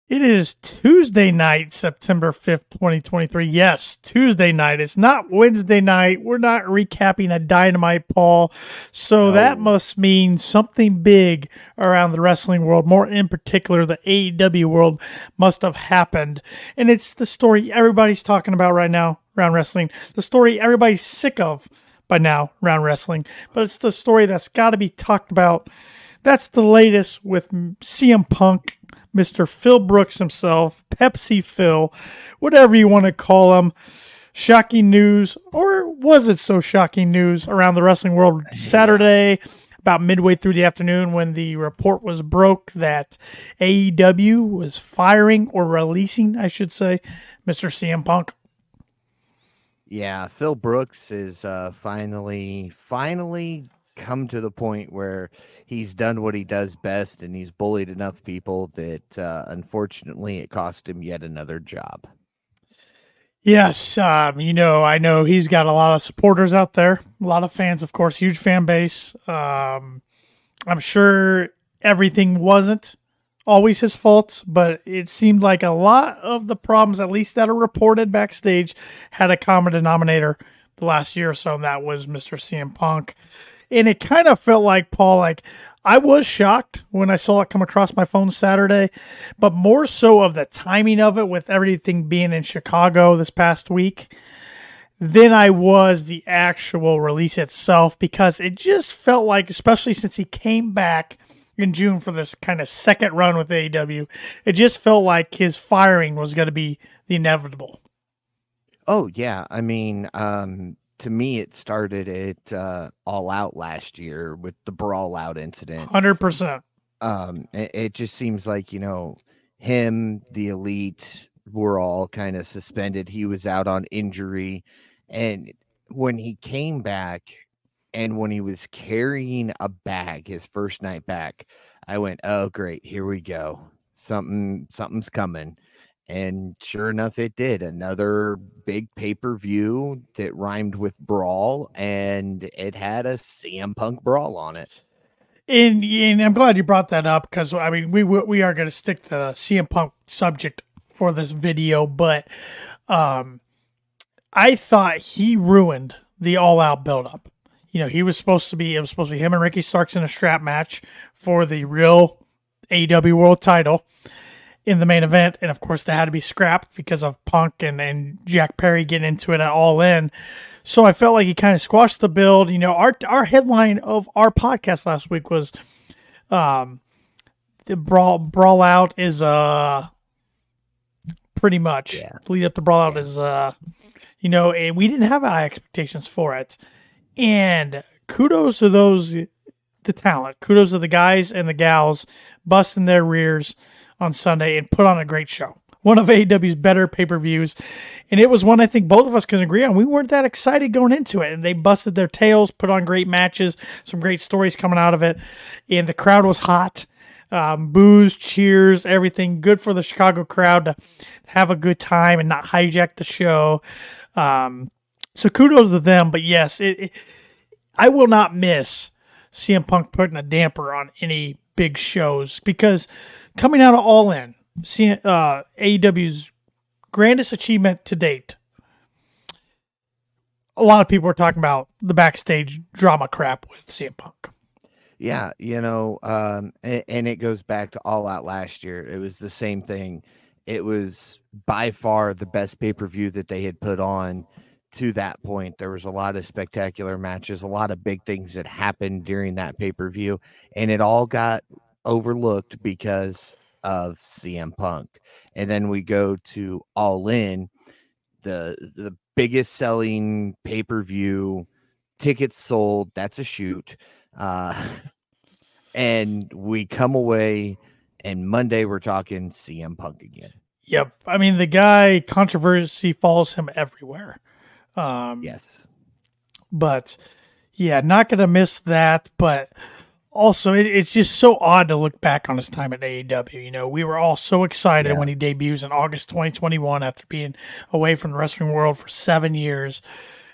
It is Tuesday night, September 5th, 2023. Yes, Tuesday night. It's not Wednesday night. We're not recapping a Dynamite, Paul. So that No. must mean something big around the wrestling world, more in particular, the AEW world must have happened. And it's the story everybody's talking about right now around wrestling, the story everybody's sick of by now around wrestling. But it's the story that's got to be talked about. That's the latest with CM Punk, Mr. Phil Brooks himself, Pepsi Phil, whatever you want to call him. Shocking news, or was it so shocking news around the wrestling world Saturday, about midway through the afternoon, when the report was broke that AEW was firing or releasing, I should say, Mr. CM Punk. Yeah, Phil Brooks is finally come to the point where he's done what he does best, and he's bullied enough people that unfortunately it cost him yet another job. Yes, I know he's got a lot of supporters out there, a lot of fans, of course, huge fan base. I'm sure everything wasn't always his fault, but it seemed like a lot of the problems, at least that are reported backstage, had a common denominator the last year or so, and that was Mr. CM Punk. And it kind of felt like, Paul, like I was shocked when I saw it come across my phone Saturday, but more so of the timing of it with everything being in Chicago this past week than I was the actual release itself, because it just felt like, especially since he came back in June for this kind of second run with AEW, it just felt like his firing was going to be the inevitable. Oh yeah, I mean, to me, it started at All Out last year with the Brawl Out incident. 100%. It just seems like, him, the Elite, were all kind of suspended. He was out on injury. And when he came back and when he was carrying a bag, his first night back, I went, oh, great. Here we go. Something's coming. And sure enough, it did. Another big pay-per-view that rhymed with brawl, and it had a CM Punk brawl on it. And I'm glad you brought that up, because I mean we are going to stick to the CM Punk subject for this video, but I thought he ruined the All Out buildup. It was supposed to be him and Ricky Starks in a strap match for the real AEW World Title in the main event, and of course that had to be scrapped because of Punk and Jack Perry getting into it at All In. So I felt like he kind of squashed the build. Our headline of our podcast last week was the brawl out is pretty much lead up to brawl out is and we didn't have high expectations for it. And kudos to the talent. Kudos to the guys and the gals busting their rears on Sunday and put on a great show. One of AEW's better pay-per-views. And it was one I think both of us can agree on. We weren't that excited going into it. And they busted their tails, put on great matches, some great stories coming out of it. And the crowd was hot. Boos, cheers, everything. Good for the Chicago crowd to have a good time and not hijack the show. So kudos to them. But yes, I will not miss CM Punk putting a damper on any big shows, because coming out of All In, AEW's grandest achievement to date, a lot of people are talking about the backstage drama crap with CM Punk. Yeah, and it goes back to All Out last year. It was the same thing. It was by far the best pay-per-view that they had put on to that point. There was a lot of spectacular matches, a lot of big things that happened during that pay-per-view, and it all got overlooked because of CM Punk. And then we go to All In, the biggest selling pay-per-view, tickets sold, that's a shoot. And we come away, and Monday we're talking CM Punk again. Yep. I mean, the guy, controversy follows him everywhere. Yes. But yeah, not going to miss that. But also, it's just so odd to look back on his time at AEW. We were all so excited when he debuts in August 2021 after being away from the wrestling world for 7 years.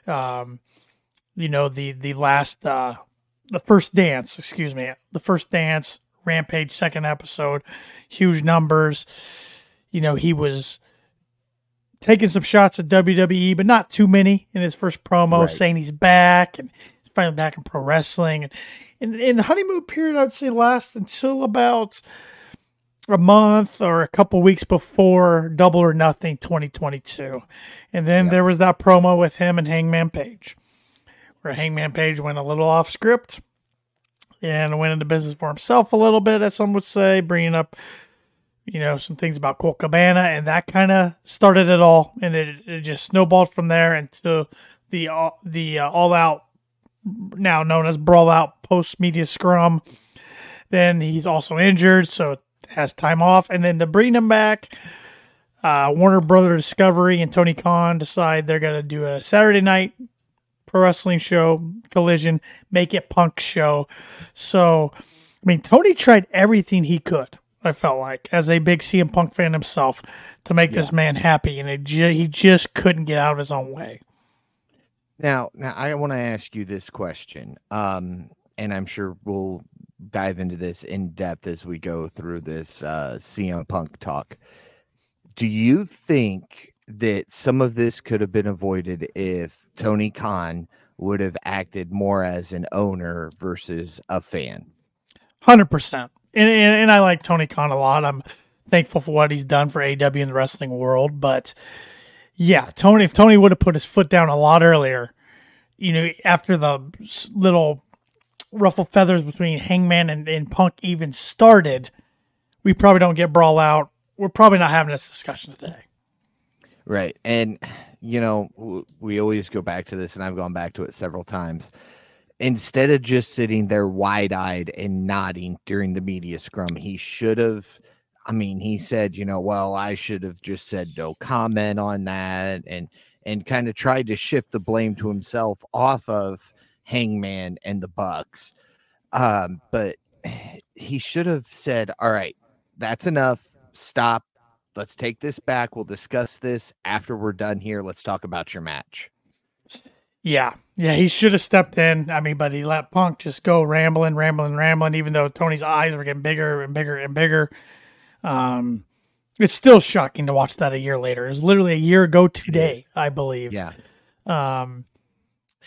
The first dance, Rampage second episode, huge numbers. he was taking some shots at WWE, but not too many in his first promo, Right. saying he's back and he's finally back in pro wrestling. And in the honeymoon period, I would say lasts until about a month or a couple weeks before Double or Nothing 2022. And then there was that promo with him and Hangman Page, where Hangman Page went a little off script and went into business for himself a little bit, as some would say, bringing up, some things about Colt Cabana, and that kind of started it all. And it just snowballed from there into the All Out, now known as Brawl Out, post-media scrum. Then he's also injured, so has time off. And then to bring him back, Warner Brothers Discovery and Tony Khan decide they're going to do a Saturday night pro wrestling show, Collision, make it Punk show. So, Tony tried everything he could, I felt like, as a big CM Punk fan himself, to make this man happy, and he just couldn't get out of his own way. Now I want to ask you this question, and I'm sure we'll dive into this in depth as we go through this CM Punk talk. Do you think that some of this could have been avoided if Tony Khan would have acted more as an owner versus a fan? 100%. And I like Tony Khan a lot. I'm thankful for what he's done for AEW in the wrestling world. But yeah, if Tony would have put his foot down a lot earlier, after the little ruffle feathers between Hangman and Punk even started, we probably don't get Brawl Out. We're probably not having this discussion today. Right. And, we always go back to this, and I've gone back to it several times. Instead of just sitting there wide-eyed and nodding during the media scrum, he should have, he said, well, I should have just said no comment on that, and kind of tried to shift the blame to himself off of Hangman and the Bucks. But he should have said, all right, that's enough. Stop. Let's take this back. We'll discuss this after we're done here. Let's talk about your match. Yeah, he should have stepped in. But he let Punk just go rambling, even though Tony's eyes were getting bigger and bigger and bigger. It's still shocking to watch that a year later. It was literally a year ago today, I believe. Yeah.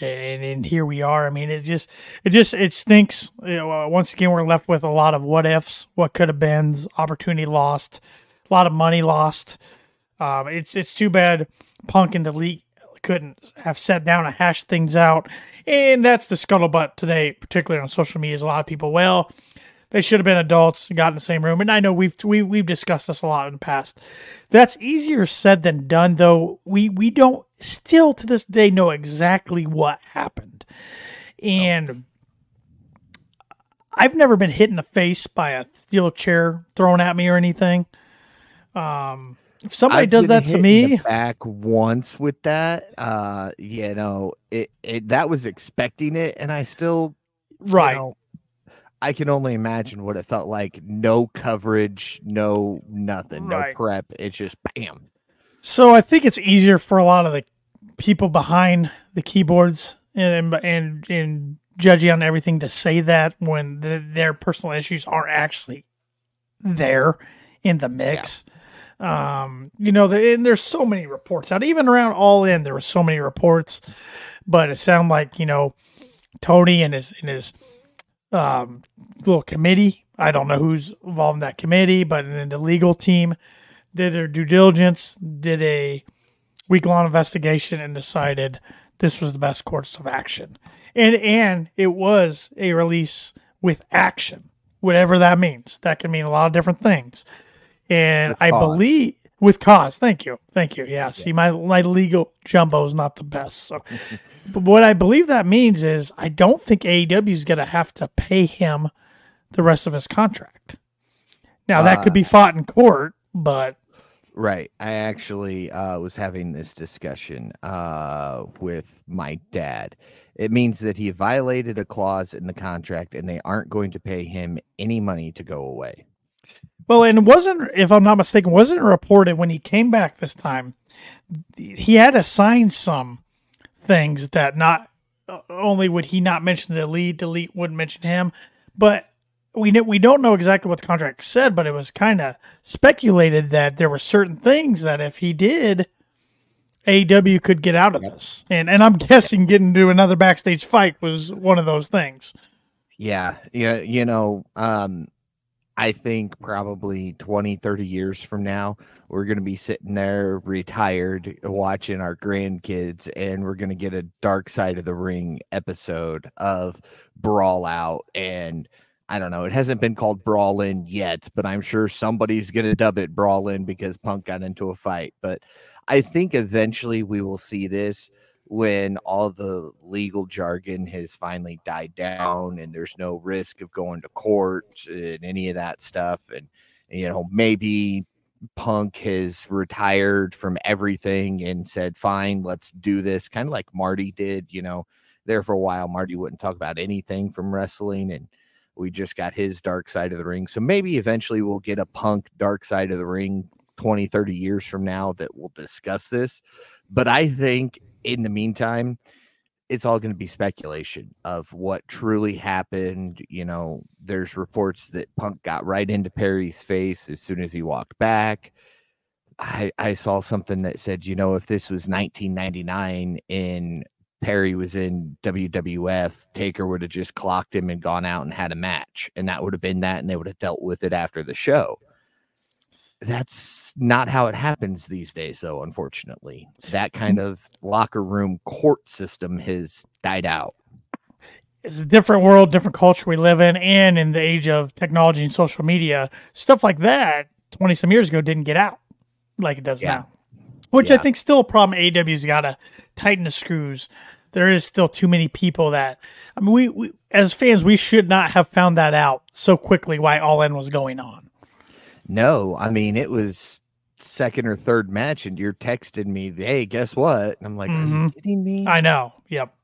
And here we are. It stinks. Once again, we're left with a lot of what ifs, what could have been, opportunity lost, a lot of money lost. It's too bad Punk and the Elite couldn't have sat down and hashed things out. And that's the scuttlebutt today, particularly on social media, is a lot of people, well, they should have been adults and got in the same room. And I know we've discussed this a lot in the past. That's easier said than done, though. We don't still to this day know exactly what happened. And I've never been hit in the face by a steel chair thrown at me or anything. If somebody does that to me, back once with that, that was expecting it, and I still, I can only imagine what it felt like. No coverage, no nothing, no prep. It's just bam. So I think it's easier for a lot of the people behind the keyboards and judging on everything to say that when their personal issues aren't actually there in the mix. And there's so many reports out, even around All In, there were so many reports, but it sounded like, Tony and his little committee, I don't know who's involved in that committee, but then the legal team did their due diligence, did a week-long investigation, and decided this was the best course of action. And it was a release with action, whatever that means. That can mean a lot of different things. And I believe with cause. Thank you. Yeah. See, my legal jumbo is not the best. So, but what I believe that means is I don't think AEW is going to have to pay him the rest of his contract. Now that could be fought in court, but right. I actually was having this discussion with my dad. It means that he violated a clause in the contract, and they aren't going to pay him any money to go away. Well, and it wasn't, if I'm not mistaken, wasn't reported when he came back this time, he had to sign some things that not only would he not mention the Elite wouldn't mention him, but we don't know exactly what the contract said, but it was kind of speculated that there were certain things that if he did, AEW could get out of this. And I'm guessing getting into another backstage fight was one of those things. Yeah. I think probably 20, 30 years from now, we're going to be sitting there retired watching our grandkids, and we're going to get a Dark Side of the Ring episode of Brawl Out. And I don't know, it hasn't been called Brawl In yet, but I'm sure somebody's going to dub it Brawl In because Punk got into a fight. But I think eventually we will see this when all the legal jargon has finally died down and there's no risk of going to court and any of that stuff. And maybe Punk has retired from everything and said, fine, let's do this. Kind of like Marty did, there for a while. Marty wouldn't talk about anything from wrestling, and we just got his Dark Side of the Ring. So maybe eventually we'll get a Punk Dark Side of the Ring 20, 30 years from now that we'll discuss this. But I think in the meantime, it's all going to be speculation of what truly happened. There's reports that Punk got right into Perry's face as soon as he walked back. I saw something that said, if this was 1999 and Perry was in WWF, Taker would have just clocked him and gone out and had a match, and that would have been that, and they would have dealt with it after the show. That's not how it happens these days, though, unfortunately. That kind of locker room court system has died out. It's a different world, different culture we live in the age of technology and social media, stuff like that 20 some years ago didn't get out like it does now. Which I think still a problem. AEW's got to tighten the screws. There is still too many people that, we as fans, we should not have found that out so quickly why All In was going on. No, it was second or third match, and you're texting me, hey, guess what? And I'm like, are you kidding me? I know. Yep.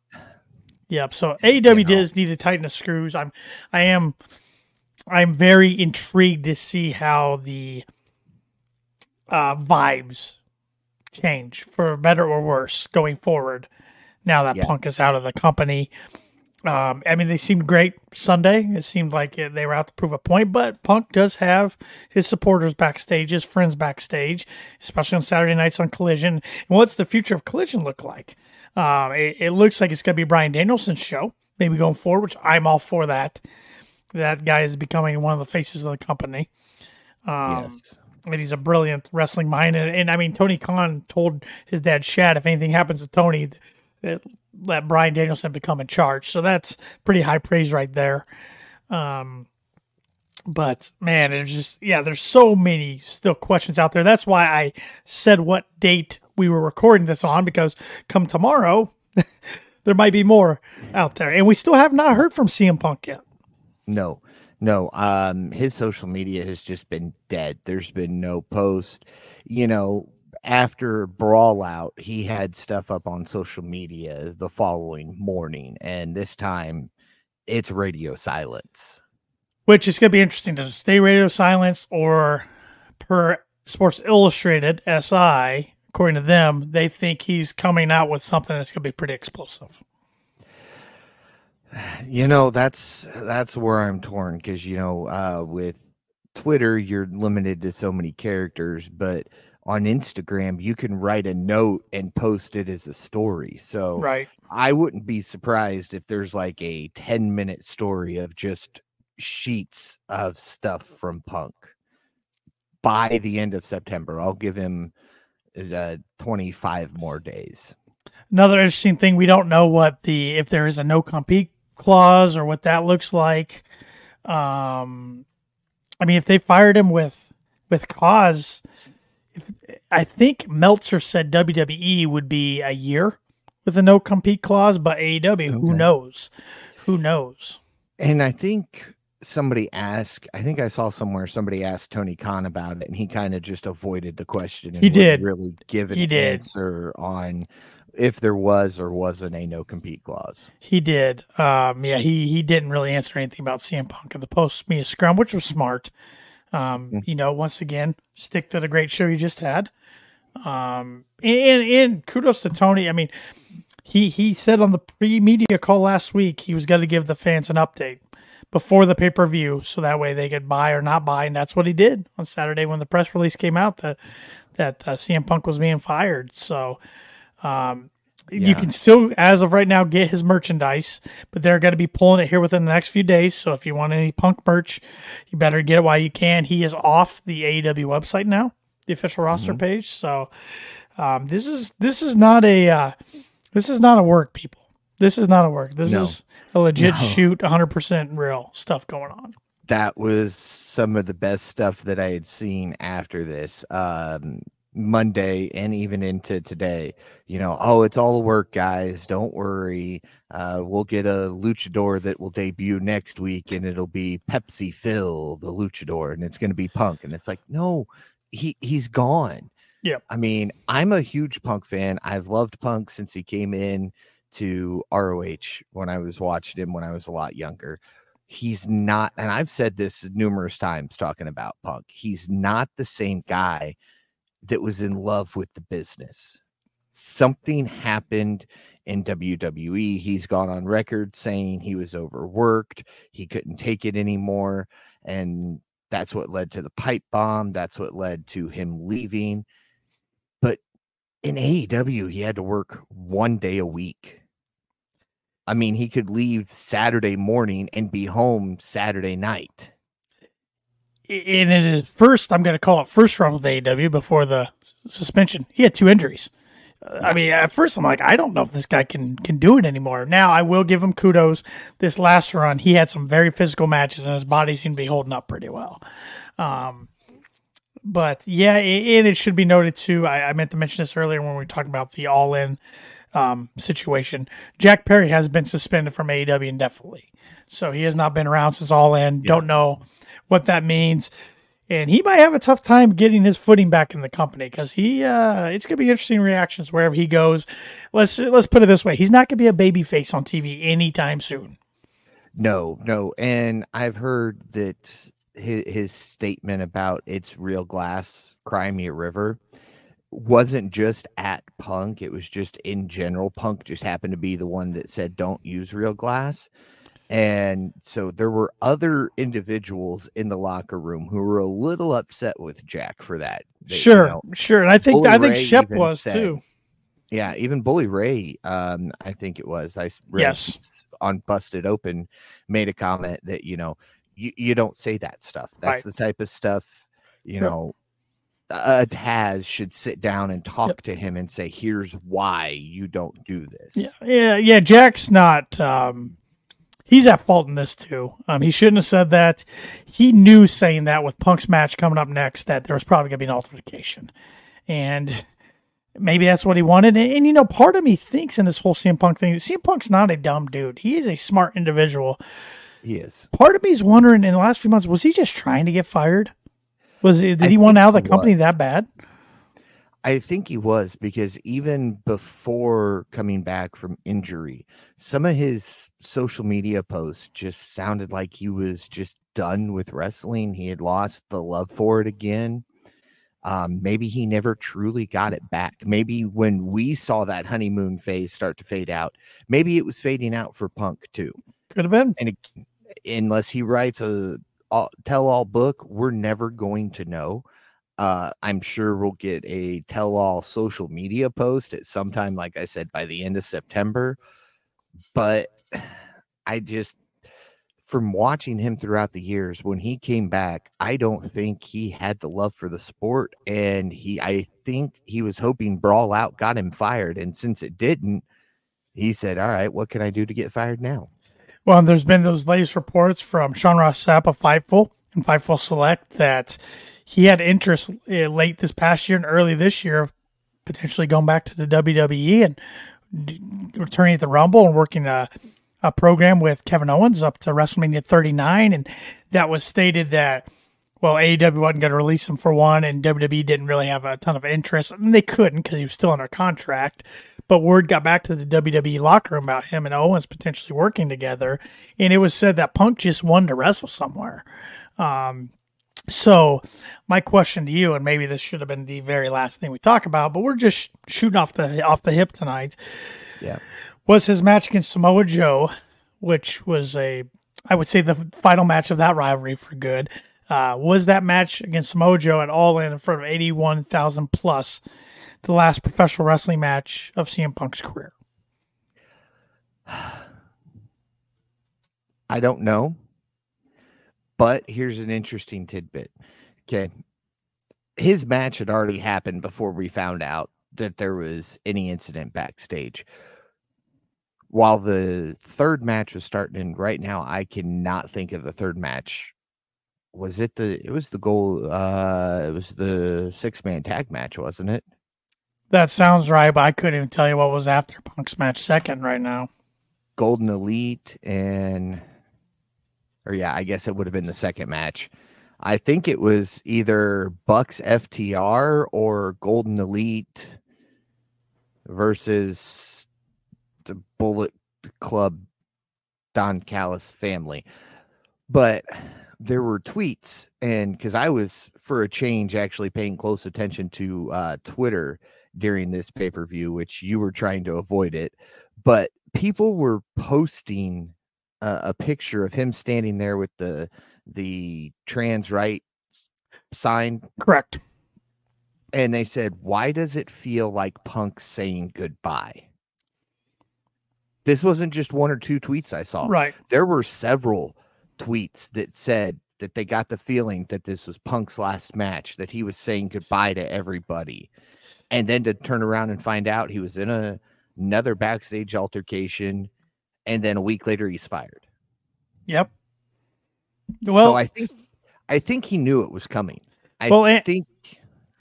So AEW does need to tighten the screws. I'm very intrigued to see how the vibes change for better or worse going forward. Now that Punk is out of the company. They seemed great Sunday. It seemed like they were out to prove a point, but Punk does have his supporters backstage, his friends backstage, especially on Saturday nights on Collision. And what's the future of Collision look like? It looks like it's going to be Bryan Danielson's show, maybe going forward, which I'm all for that. That guy is becoming one of the faces of the company. Yes. And he's a brilliant wrestling mind. And Tony Khan told his dad, Shad, if anything happens to Tony, let Bryan Danielson become in charge. So that's pretty high praise right there. But man, there's so many still questions out there. That's why I said what date we were recording this on, because come tomorrow, there might be more out there. And we still have not heard from CM Punk yet. No. His social media has just been dead. There's been no post, after Brawl Out, he had stuff up on social media the following morning, and this time it's radio silence. Which is going to be interesting. Does it stay radio silence, or per Sports Illustrated, SI, according to them, they think he's coming out with something that's going to be pretty explosive? That's where I'm torn, because, with Twitter, you're limited to so many characters, but on Instagram, you can write a note and post it as a story. So right. I wouldn't be surprised if there's like a 10-minute story of just sheets of stuff from Punk by the end of September. I'll give him 25 more days. Another interesting thing, we don't know if there is a no compete clause or what that looks like. If they fired him with cause, I think Meltzer said WWE would be a year with a no compete clause, but AEW, who knows? Who knows? And I think I saw somewhere somebody asked Tony Khan about it, and he kind of just avoided the question. And he did really give an answer on if there was or wasn't a no compete clause. He did. He didn't really answer anything about CM Punk in the post media scrum, which was smart. Once again, stick to the great show you just had. And kudos to Tony. He said on the pre-media call last week he was going to give the fans an update. before the pay-per-view, so that way they could buy or not buy, and that's what he did on Saturday when the press release came out that CM Punk was being fired. So you can still, as of right now, get his merchandise, but they're going to be pulling it here within the next few days. So if you want any Punk merch, you better get it while you can. He is off the AEW website now, the official roster page. So this is not a work, people. This is not a work. This is a legit shoot, 100% real stuff going on. That was some of the best stuff that I had seen after this Monday and even into today. It's all work, guys. Don't worry. We'll get a luchador that will debut next week, and it'll be Pepsi Phil, the luchador, and it's going to be Punk. And it's like, no, he's gone. Yeah. I mean, I'm a huge Punk fan. I've loved Punk since he came in to ROH when I was watching him when I was a lot younger. He's not, and I've said this numerous times talking about Punk, he's not the same guy that was in love with the business. Something happened in WWE. He's gone on record saying he was overworked. He couldn't take it anymore. And that's what led to the pipe bomb. That's what led to him leaving. But in AEW, he had to work 1 day a week. I mean, he could leave Saturday morning and be home Saturday night. And in his first, I'm going to call it first run with AEW before the suspension, he had 2 injuries. I mean, at first I'm like, I don't know if this guy can do it anymore. Now, I will give him kudos. This last run, he had some very physical matches, and his body seemed to be holding up pretty well. But, yeah, and it should be noted, too, I meant to mention this earlier when we were talking about the all-in situation. Jack Perry has been suspended from AEW indefinitely. So he has not been around since All In. Don't know what that means. And he might have a tough time getting his footing back in the company because it's going to be interesting reactions wherever he goes. Let's put it this way. He's not going to be a baby face on TV anytime soon. No. And I've heard that his statement about it's real glass, cry me a river wasn't just at Punk. It was just in general. Punk just happened to be the one that said, don't use real glass. And so there were other individuals in the locker room who were a little upset with Jack for that. Sure. And I think Shep was too. Yeah. Even Bully Ray, I think it was, on Busted Open, made a comment that, you don't say that stuff. That's the type of stuff, Taz should sit down and talk to him and say, here's why you don't do this. Yeah. Jack's not, he's at fault in this too. He shouldn't have said that. He knew saying that with Punk's match coming up next, that there was probably going to be an altercation. And maybe that's what he wanted. And part of me thinks in this whole CM Punk thing, CM Punk's not a dumb dude. He is a smart individual. He is. Part of me is wondering in the last few months, was he just trying to get fired? Did he want out of the company that bad? I think he was, because even before coming back from injury, some of his social media posts just sounded like he was just done with wrestling. He had lost the love for it again. Maybe he never truly got it back. Maybe when we saw that honeymoon phase start to fade out, maybe it was fading out for Punk too. Could have been. And unless he writes a tell-all book, we're never going to know. I'm sure we'll get a tell-all social media post at some time, like I said, by the end of September. But from watching him throughout the years, when he came back, I don't think he had the love for the sport. And I think he was hoping Brawl Out got him fired. And since it didn't, he said, all right, what can I do to get fired now? Well, there's been those latest reports from Sean Ross Sapp of Fightful and Fightful Select that he had interest late this past year and early this year of potentially going back to the WWE and returning at the Rumble and working a program with Kevin Owens up to WrestleMania 39. And that was stated that, well, AEW wasn't going to release him for one, and WWE didn't really have a ton of interest. And they couldn't because he was still under contract. But word got back to the WWE locker room about him and Owens potentially working together. And it was said that Punk just wanted to wrestle somewhere. So my question to you, and maybe this should have been the very last thing we talk about, but we're just shooting off the hip tonight. Yeah. Was his match against Samoa Joe, which was a I would say the final match of that rivalry for good was that match against Mojo at All In front of 81,000 plus, the last professional wrestling match of CM Punk's career. I don't know, but here's an interesting tidbit. Okay. His match had already happened before we found out that there was any incident backstage. While the third match was starting, and right now I cannot think of the third match. It was the 6-man tag match, wasn't it? That sounds right, but I couldn't even tell you what was after Punk's match second right now. Golden Elite I guess it would have been the second match. I think it was either Bucks FTR or Golden Elite versus the Bullet Club Don Callis family. But there were tweets, and because I was, for a change, actually paying close attention to Twitter during this pay-per-view, which you were trying to avoid it, but people were posting a picture of him standing there with the trans right sign. Correct. And they said, why does it feel like Punk saying goodbye? This wasn't just one or two tweets I saw. Right. There were several tweets that said that they got the feeling that this was Punk's last match, that he was saying goodbye to everybody. And then to turn around and find out he was in another backstage altercation, and then a week later he's fired. Yep. Well, so I think he knew it was coming.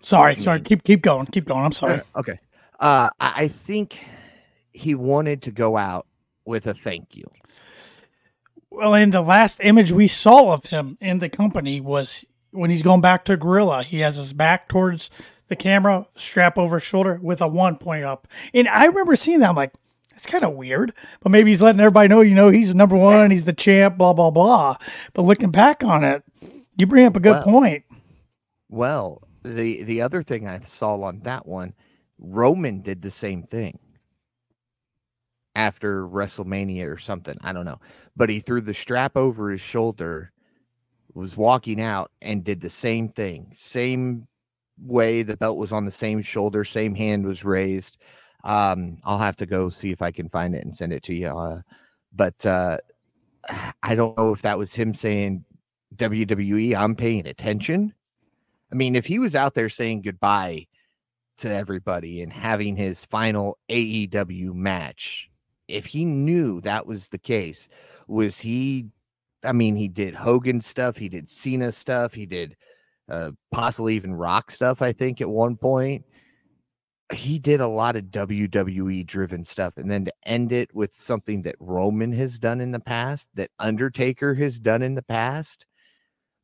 Sorry. Keep going. I'm sorry. Okay. I think he wanted to go out with a thank you. Well, and the last image we saw of him in the company was when he's going back to Gorilla. He has his back towards the camera, strap over his shoulder with a 1 point up. And I remember seeing that. I'm like, that's kind of weird. But maybe he's letting everybody know, he's number one, he's the champ, blah, blah, blah. But looking back on it, you bring up a good point. Well, the other thing I saw on that one, Roman did the same thing after WrestleMania or something. I don't know. But he threw the strap over his shoulder, was walking out, and did the same thing. Same way, the belt was on the same shoulder, same hand was raised. I'll have to go see if I can find it and send it to you. But I don't know if that was him saying, WWE, I'm paying attention. I mean, if he was out there saying goodbye to everybody and having his final AEW match, if he knew that was the case, was he, I mean, he did Hogan stuff, he did Cena stuff, he did possibly even Rock stuff, I think, at one point. He did a lot of WWE driven stuff. And then to end it with something that Roman has done in the past, that Undertaker has done in the past,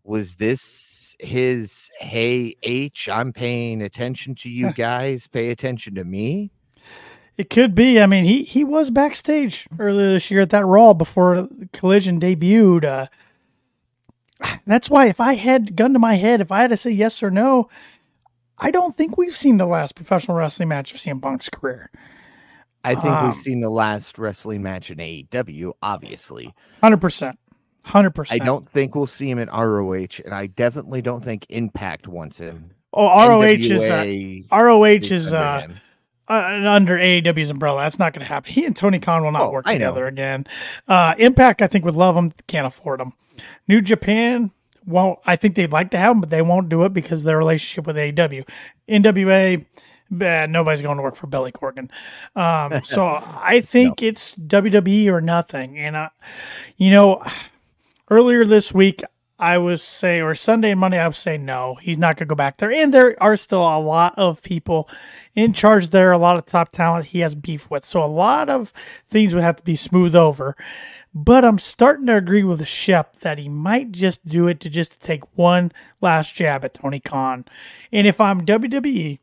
was this his, hey, H, I'm paying attention to you guys, pay attention to me? It could be. I mean, he was backstage earlier this year at that Raw before Collision debuted. That's why if I had gun to my head, if I had to say yes or no, I don't think we've seen the last professional wrestling match of CM Punk's career. I think we've seen the last wrestling match in AEW, obviously. 100%. 100%. I don't think we'll see him in ROH, and I definitely don't think Impact wants him. Oh, ROH is under AEW's umbrella. That's not going to happen. He and Tony Khan will not work together again. Impact, I think, would love him. Can't afford him. New Japan, well, I think they'd like to have him, but they won't do it because of their relationship with AEW. NWA, nobody's going to work for Billy Corgan. So I think it's WWE or nothing. And, earlier this week, I was saying, or Sunday and Monday, I was saying, no, he's not going to go back there. And there are still a lot of people in charge there, a lot of top talent he has beef with. So a lot of things would have to be smoothed over. But I'm starting to agree with Shep that he might just do it to take one last jab at Tony Khan. And if I'm WWE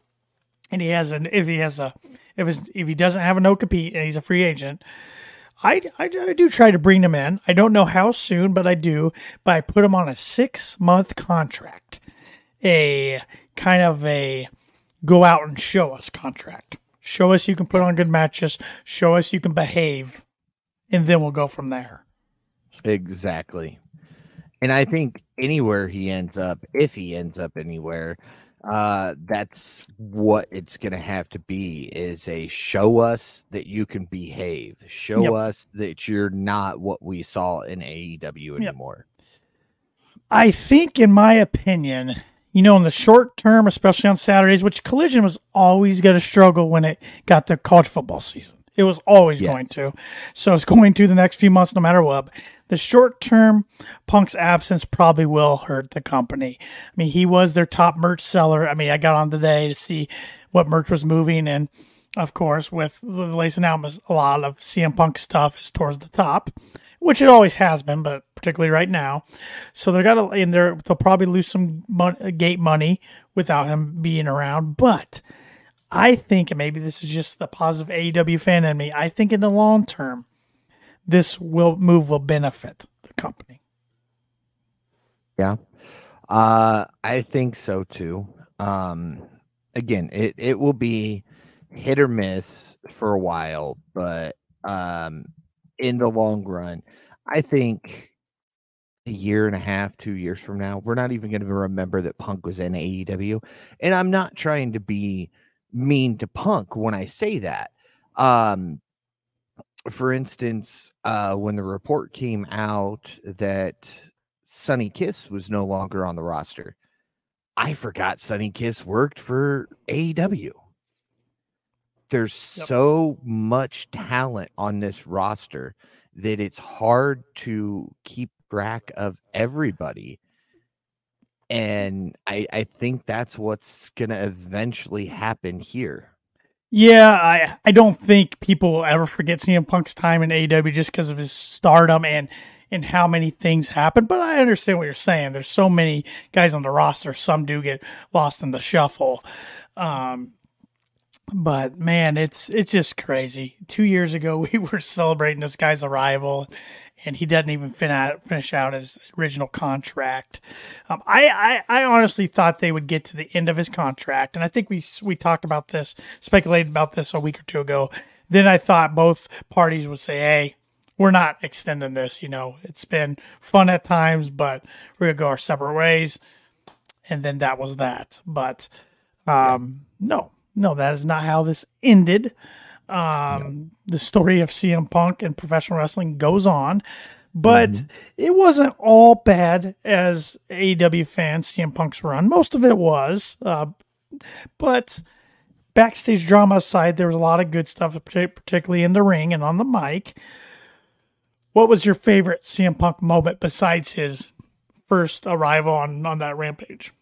and if he doesn't have a no compete and he's a free agent, I do try to bring him in. I don't know how soon, but I do. But I put him on a 6-month contract, a kind of a go out and show us contract. Show us you can put on good matches. Show us you can behave, and then we'll go from there. Exactly. And I think anywhere he ends up, if he ends up anywhere, that's what it's going to have to be, is a show us that you can behave. Show Yep. us that you're not what we saw in AEW Yep. anymore. I think, in my opinion, in the short term, especially on Saturdays, which Collision was always going to struggle when it got to college football season. It was always Yes. going to. So it's going to the next few months, no matter what. The short term, Punk's absence probably will hurt the company. I mean, he was their top merch seller. I mean, I got on today to see what merch was moving. And of course, with the latest announcements, a lot of CM Punk stuff is towards the top, which it always has been, but particularly right now. So they'll probably lose some gate money without him being around. But I think, and maybe this is just the positive AEW fan in me, I think in the long term, this move will benefit the company. Yeah. I think so too. Again, it will be hit or miss for a while, but in the long run, I think a year and a half, 2 years from now, we're not even going to remember that Punk was in AEW. And I'm not trying to be mean to Punk when I say that. For instance, when the report came out that Sonny Kiss was no longer on the roster, I forgot Sonny Kiss worked for AEW. There's so much talent on this roster that it's hard to keep track of everybody. And I think that's what's going to eventually happen here. Yeah, I don't think people will ever forget CM Punk's time in AEW just because of his stardom and how many things happen. But I understand what you're saying. There's so many guys on the roster. Some do get lost in the shuffle. But man, it's just crazy. 2 years ago, we were celebrating this guy's arrival, and he doesn't even finish out his original contract. I honestly thought they would get to the end of his contract, and I think we talked about this, speculated about this a week or two ago. Then I thought both parties would say, "Hey, we're not extending this. It's been fun at times, but we're gonna go our separate ways." And then that was that. But no, that is not how this ended. The story of CM Punk and professional wrestling goes on, but it wasn't all bad as AEW fans. CM Punk's run, most of it was, but backstage drama aside, there was a lot of good stuff, particularly in the ring and on the mic. What was your favorite CM Punk moment besides his first arrival on that Rampage?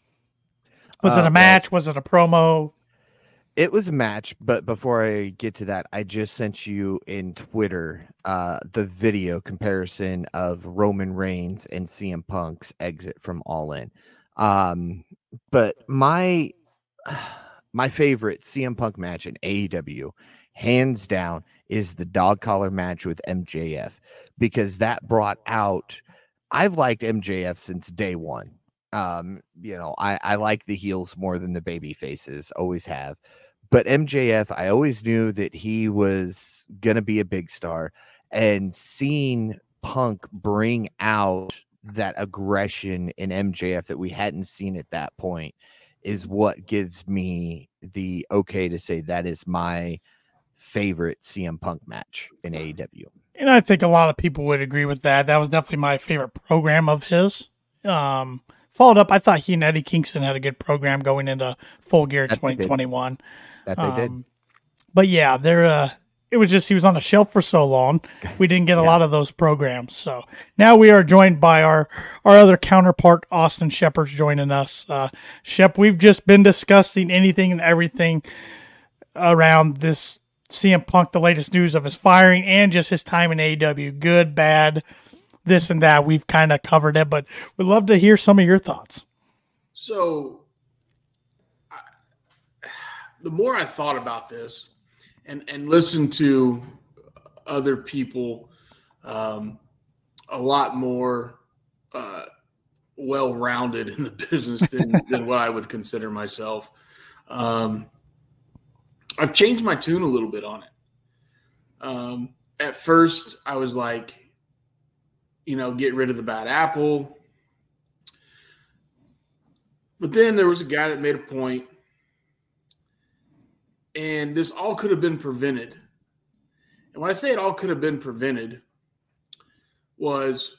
Was it a match? Was it a promo? It was a match, but before I get to that, I just sent you in Twitter the video comparison of Roman Reigns and CM Punk's exit from All In. But my favorite CM Punk match in AEW, hands down, is the dog collar match with MJF, because that brought out. I've liked MJF since day one. I like the heels more than the baby faces, always have. But MJF, I always knew that he was going to be a big star, and seeing Punk bring out that aggression in MJF that we hadn't seen at that point is what gives me the okay to say that is my favorite CM Punk match in AEW. And I think a lot of people would agree with that. That was definitely my favorite program of his. Followed up, I thought he and Eddie Kingston had a good program going into Full Gear 2021. That they did. But yeah, it was just he was on the shelf for so long. We didn't get a lot of those programs. So now we are joined by our other counterpart, Austin Shepard's joining us. Shep, we've just been discussing anything and everything around this CM Punk, the latest news of his firing and just his time in AEW. Good, bad, this and that. We've kind of covered it, but we'd love to hear some of your thoughts. So the more I thought about this and listened to other people a lot more well-rounded in the business than what I would consider myself, I've changed my tune a little bit on it. At first, I was like, get rid of the bad apple. But then there was a guy that made a point, and this all could have been prevented. And when I say it all could have been prevented, was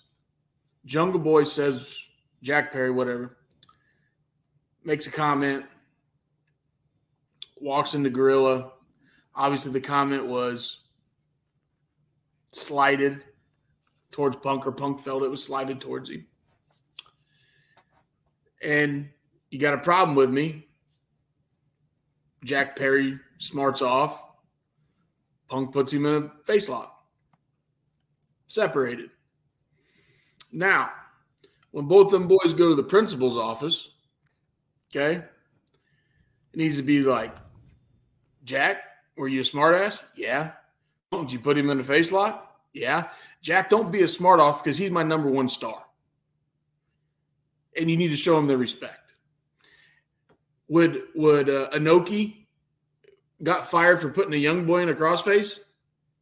Jungle Boy says, Jack Perry, whatever, makes a comment, walks into Gorilla. Obviously, the comment was slighted towards Punk, or Punk felt it was slighted towards him. And you got a problem with me. Jack Perry smarts off. Punk puts him in a face lock. Separated. Now, when both them boys go to the principal's office, okay, it needs to be like, Jack, were you a smartass? Yeah. Did you put him in a face lock? Yeah. Jack, don't be a smart off because he's my number one star. And you need to show him the respect. Would Inoki got fired for putting a young boy in a crossface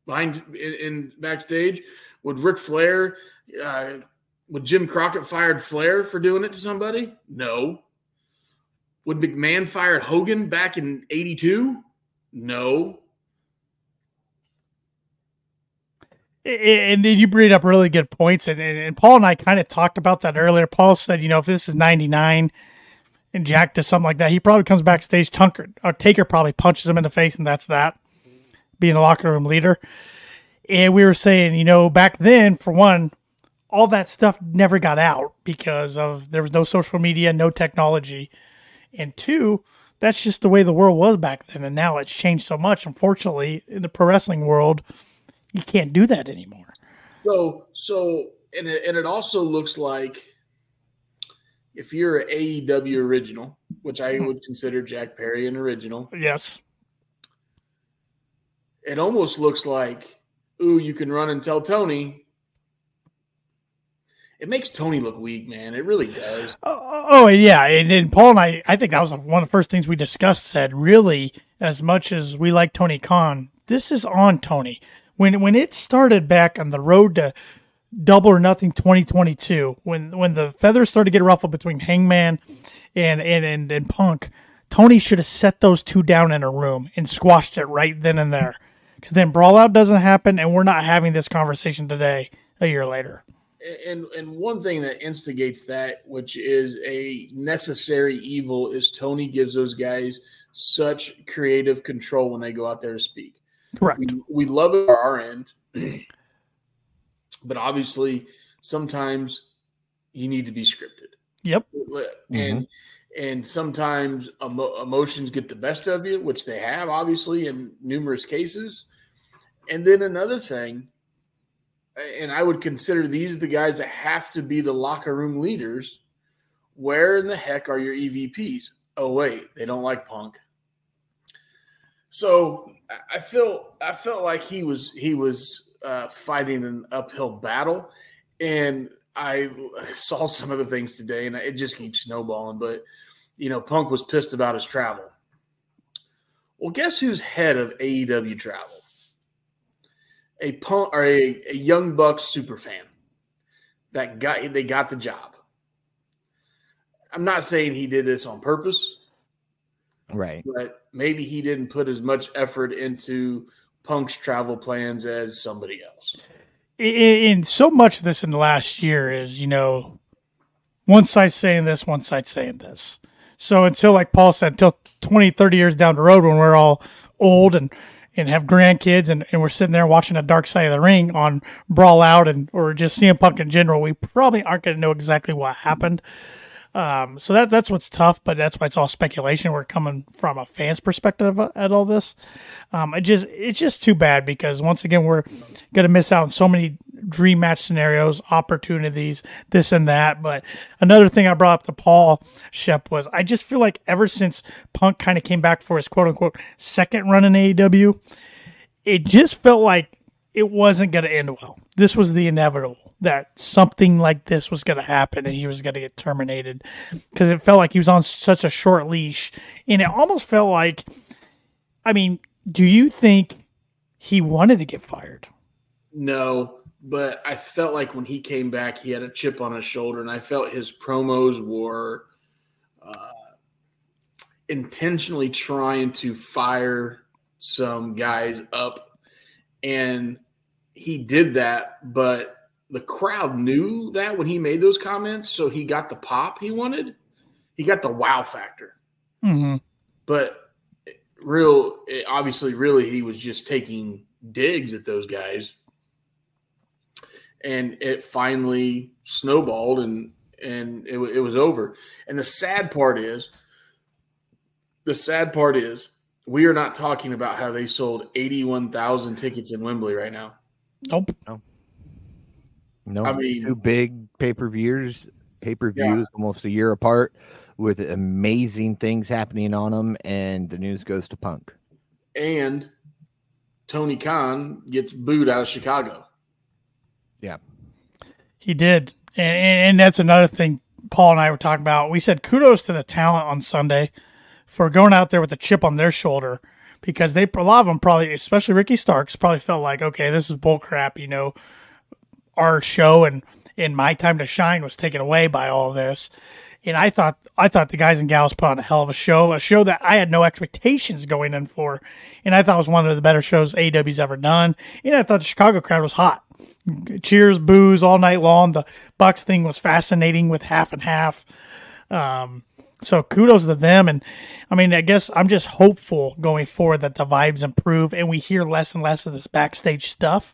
behind in backstage? Would Ric Flair, would Jim Crockett fired Flair for doing it to somebody? No. Would McMahon fired Hogan back in '82? No. And then you bring up really good points. And Paul and I kind of talked about that earlier. Paul said, if this is 99 and Jack does something like that, he probably comes backstage. Taker probably punches him in the face, and that's that, being a locker room leader. And we were saying, back then, for one, all that stuff never got out because there was no social media, no technology. And two, that's just the way the world was back then. And now it's changed so much. Unfortunately, in the pro wrestling world, you can't do that anymore. And it also looks like if you're an AEW original, which I would consider Jack Perry an original. Yes. It almost looks like, you can run and tell Tony. It makes Tony look weak, man. It really does. Oh yeah. And Paul and I think that was one of the first things we discussed, said, really, as much as we like Tony Khan, this is on Tony. When it started back on the road to Double or Nothing 2022, when the feathers started to get ruffled between Hangman and Punk, Tony should have set those two down in a room and squashed it right then and there. Because then Brawl Out doesn't happen, and we're not having this conversation today, a year later. And one thing that instigates that, which is a necessary evil, is Tony gives those guys such creative control when they go out there to speak. Correct. We love it on our end, but obviously sometimes you need to be scripted. Yep. And sometimes emotions get the best of you, which they have, obviously, in numerous cases. And then another thing, and I would consider these the guys that have to be the locker room leaders. Where in the heck are your EVPs? Oh, wait, they don't like Punk. So I felt like he was fighting an uphill battle, and I saw some of the things today, and it just keeps snowballing. But Punk was pissed about his travel. Well, guess who's head of AEW travel? A Punk or a Young Bucks super fan they got the job. I'm not saying he did this on purpose. Right. But maybe he didn't put as much effort into Punk's travel plans as somebody else. In so much of this in the last year is, one side saying this, one side saying this. So until, like Paul said, until 20, 30 years down the road when we're all old and have grandkids and we're sitting there watching a Dark Side of the Ring on Brawl Out or just CM Punk in general, we probably aren't going to know exactly what happened. So that's what's tough, but that's why it's all speculation. We're coming from a fan's perspective at all this. It's just too bad because once again, we're going to miss out on so many dream match scenarios, opportunities, this and that. But another thing I brought up to Paul Shep was I just feel like ever since Punk kind of came back for his quote unquote second run in AEW, it just felt like it wasn't going to end well. This was the inevitable, that something like this was going to happen and he was going to get terminated because it felt like he was on such a short leash. And it almost felt like, do you think he wanted to get fired? No, but I felt like when he came back, he had a chip on his shoulder, and I felt his promos were intentionally trying to fire some guys up, and he did that, but the crowd knew that when he made those comments, so he got the pop he wanted. He got the wow factor. Mm-hmm. But obviously, he was just taking digs at those guys. And it finally snowballed, and it was over. And the sad part is, we are not talking about how they sold 81,000 tickets in Wembley right now. Nope. No. I mean, 2 big pay-per-views almost a year apart, with amazing things happening on them, and the news goes to Punk. And Tony Khan gets booed out of Chicago. Yeah. He did. And that's another thing Paul and I were talking about. We said kudos to the talent on Sunday for going out there with a chip on their shoulder, because a lot of them probably, especially Ricky Starks, probably felt like, okay, this is bullcrap. Our show and my time to shine was taken away by all of this. And I thought the guys and gals put on a hell of a show that I had no expectations going in for. And I thought it was one of the better shows AEW's ever done. And I thought the Chicago crowd was hot. Cheers, boos all night long. The Bucks thing was fascinating with half and half. So kudos to them. And I mean, I guess I'm just hopeful going forward that the vibes improve and we hear less and less of this backstage stuff.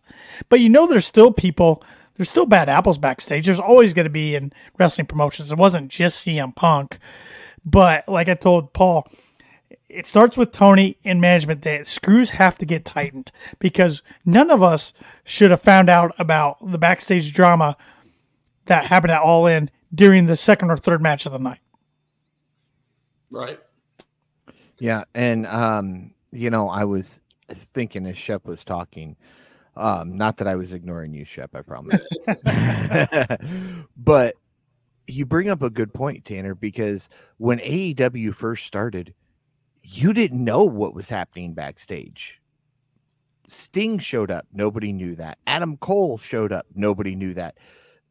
But there's still people, there's still bad apples backstage. There's always going to be in wrestling promotions. It wasn't just CM Punk. But like I told Paul, it starts with Tony and management that screws have to get tightened, because none of us should have found out about the backstage drama that happened at All In during the second or third match of the night. Right. Yeah. And, I was thinking as Shep was talking, not that I was ignoring you, Shep, I promise. But you bring up a good point, Tanner, because when AEW first started, you didn't know what was happening backstage. Sting showed up. Nobody knew that. Adam Cole showed up. Nobody knew that.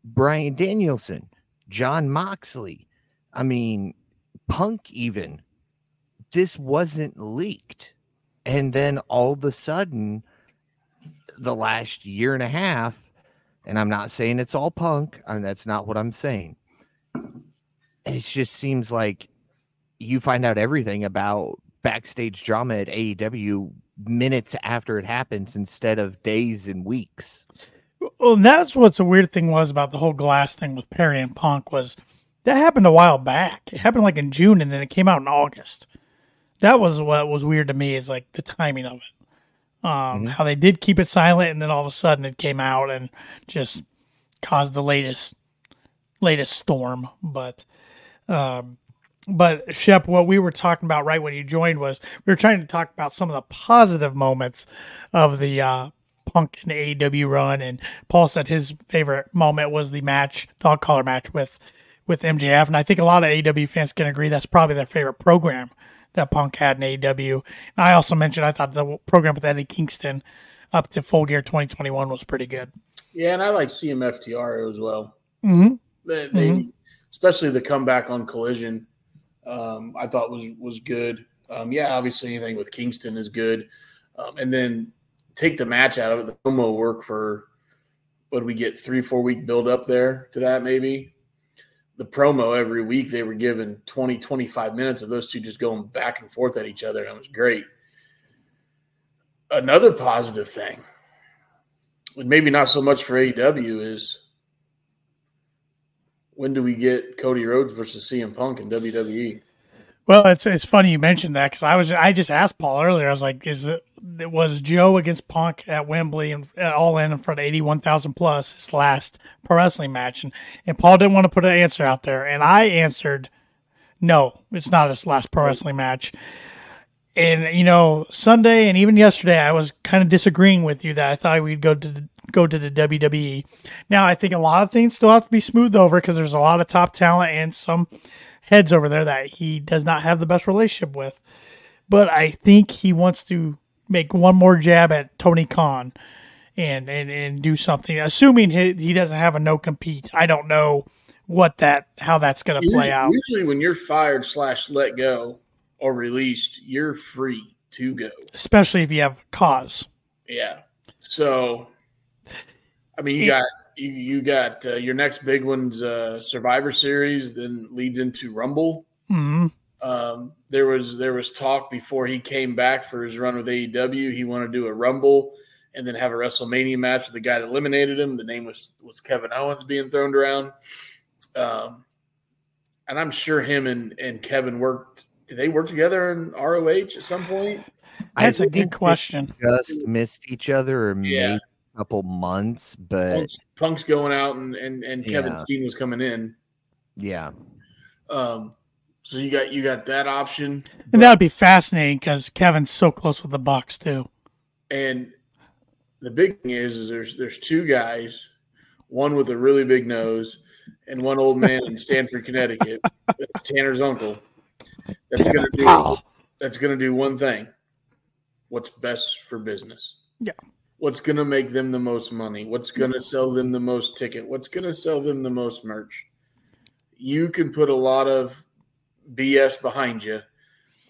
Bryan Danielson, John Moxley. I mean, Punk even. This wasn't leaked. And then all of a sudden, the last year and a half, and I'm not saying it's all Punk, and that's not what I'm saying. It just seems like you find out everything about backstage drama at AEW minutes after it happens instead of days and weeks. Well, that's what's a weird thing was about the whole Glass thing with Perry and Punk was that happened a while back. It happened like in June, and then it came out in August. That was what was weird to me, is like the timing of it. How they did keep it silent, and then all of a sudden it came out and just caused the latest storm. But Shep, what we were talking about right when you joined was we were trying to talk about some of the positive moments of the Punk and AEW run, and Paul said his favorite moment was the dog collar match with MJF, and I think a lot of AEW fans can agree that's probably their favorite program that Punk had in AEW. And I also mentioned I thought the program with Eddie Kingston up to Full Gear 2021 was pretty good. Yeah, and I like CMFTR as well. Mm-hmm. They especially the comeback on Collision, I thought was good. Obviously anything with Kingston is good. And then take the match out of it. The promo work for, what did we get, 3-4 week build up there to that maybe? The promo every week they were given 20, 25 minutes of those two just going back and forth at each other, and it was great. Another positive thing, maybe not so much for AEW, is when do we get Cody Rhodes versus CM Punk in WWE? Well, it's funny you mentioned that, because I just asked Paul earlier. I was like, was Joe against Punk at Wembley and All In front of 81,000 plus his last pro wrestling match? And Paul didn't want to put an answer out there, and I answered, no, it's not his last pro wrestling match. And Sunday and even yesterday, I was kind of disagreeing with you that I thought we'd go to the WWE. Now, I think a lot of things still have to be smoothed over, because there's a lot of top talent and some heads over there that he does not have the best relationship with. But I think he wants to make one more jab at Tony Khan and do something. Assuming he doesn't have a no compete, I don't know how that's going to play out. Usually, when you're fired / let go or released, you're free to go, especially if you have cause. Yeah. So, I mean, you got your next big one's Survivor Series, then leads into Rumble. Mm-hmm. There was talk before he came back for his run with AEW. He wanted to do a Rumble and then have a WrestleMania match with the guy that eliminated him. The name was Kevin Owens being thrown around. And I'm sure him and Kevin worked. Did they work together in ROH at some point? That's a good question. Just missed each other, or maybe a couple months, but Punk's going out and Kevin Steen was coming in. Yeah. So you got that option, and that would be fascinating because Kevin's so close with the Bucks too. And the big thing is there's two guys, one with a really big nose, and one old man in Stamford, Connecticut, Tanner's uncle. That's gonna do one thing. What's best for business? Yeah. What's gonna make them the most money? What's gonna sell them the most ticket? What's gonna sell them the most merch? You can put a lot of BS behind you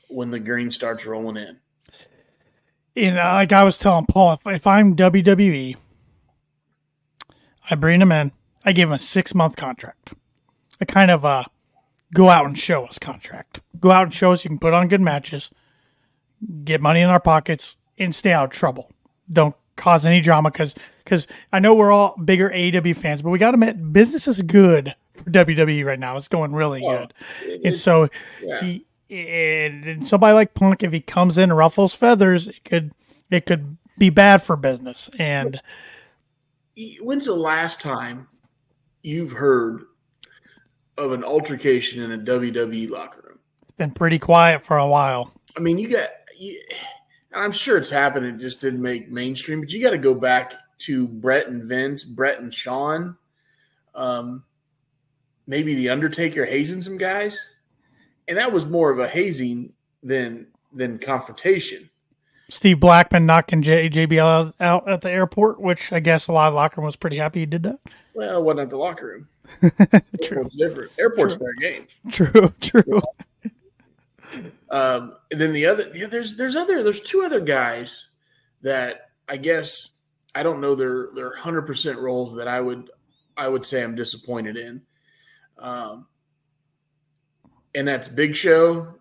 when the green starts rolling in. And like I was telling Paul, if I'm WWE, I bring him in. I give him a 6-month contract. A kind of go out and show us contract. Go out and show us you can put on good matches, get money in our pockets, and stay out of trouble. Don't cause any drama because I know we're all bigger AEW fans, but we got to admit business is good for WWE right now. It's going really good. And so and somebody like Punk, if he comes in and ruffles feathers, it could be bad for business. And when's the last time you've heard of an altercation in a WWE locker room? It's been pretty quiet for a while. I mean, I'm sure it's happened. It just didn't make mainstream, but you got to go back to Brett and Vince, Brett and Shawn, maybe The Undertaker hazing some guys. And that was more of a hazing than confrontation. Steve Blackman knocking JBL out at the airport, which I guess a lot of locker room was pretty happy he did that. Well, it wasn't at the locker room. True. Airport's different. Airport's fair game. True. And then there's two other guys that I guess I don't know their 100% roles that I would say I'm disappointed in. And that's Big Show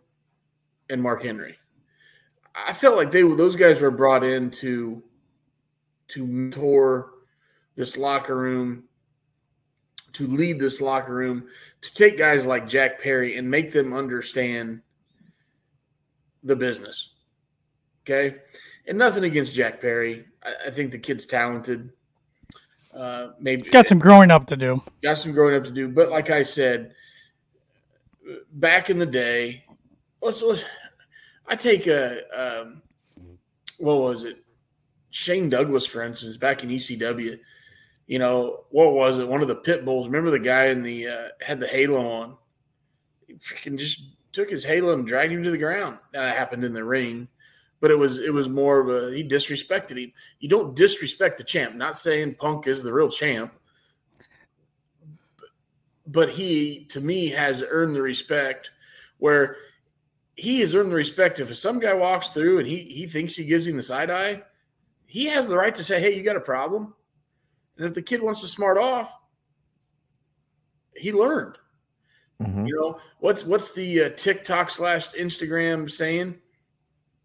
and Mark Henry. I felt like those guys were brought in to mentor this locker room, to lead this locker room, to take guys like Jack Perry and make them understand the business. Okay? And nothing against Jack Perry. I think the kid's talented. Maybe he's got some growing up to do. But like I said, back in the day, I take what was it? Shane Douglas, for instance, back in ECW. You know, what was it? One of the pit bulls. Remember the guy in the had the halo on? He freaking just took his halo and dragged him to the ground. Now, that happened in the ring, but it was more of he disrespected him. You don't disrespect the champ. Not saying Punk is the real champ, but he, to me, has earned the respect where he has earned the respect. If some guy walks through and he thinks he gives him the side eye, he has the right to say, hey, you got a problem? And if the kid wants to smart off, he learned. Mm-hmm. You know, what's the TikTok / Instagram saying?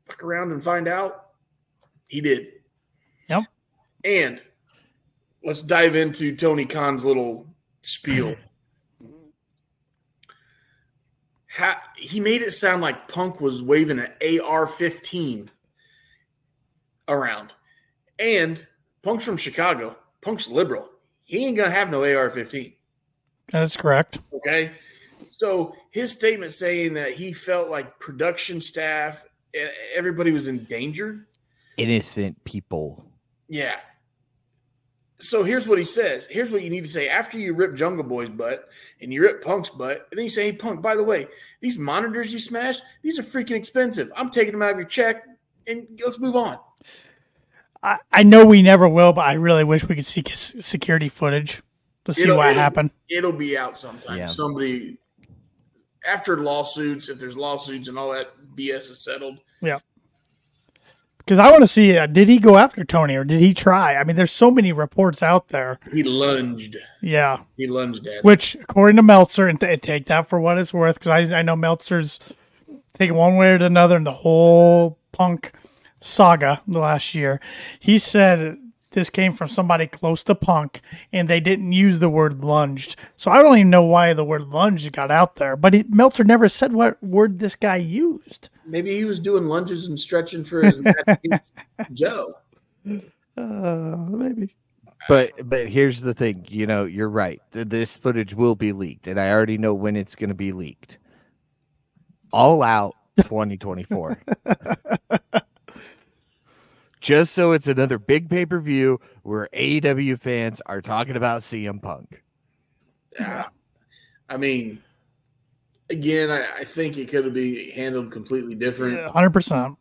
Fuck around and find out. He did. Yep. And let's dive into Tony Khan's little spiel. He made it sound like Punk was waving an AR-15 around. And Punk's from Chicago. Punk's liberal. He ain't going to have no AR-15. That's correct. Okay? So his statement saying that he felt like production staff, everybody was in danger. Innocent people. Yeah. So here's what he says. Here's what you need to say. After you rip Jungle Boy's butt and you rip Punk's butt, and then you say, hey, Punk, by the way, these monitors you smashed, these are freaking expensive. I'm taking them out of your check, and let's move on. I know we never will, but I really wish we could see security footage to see what happened. It'll be out sometime. Yeah. Somebody, after lawsuits, if there's lawsuits and all that BS is settled. Yeah. Because I want to see, did he go after Tony or did he try? I mean, there's so many reports out there. He lunged. Yeah. He lunged at it. Which, according to Meltzer, and take that for what it's worth, because I know Meltzer's taken one way or another in the whole Punk saga the last year. He said this came from somebody close to Punk, and they didn't use the word lunged. So I don't even know why the word lunged got out there. But Meltzer never said what word this guy used. Maybe he was doing lunges and stretching for his match against Joe. Maybe. But here's the thing, you're right. This footage will be leaked, and I already know when it's going to be leaked. All Out 2024. Just so it's another big pay-per-view where AEW fans are talking about CM Punk. Yeah. I mean, again, I think it could be handled completely different. 100%.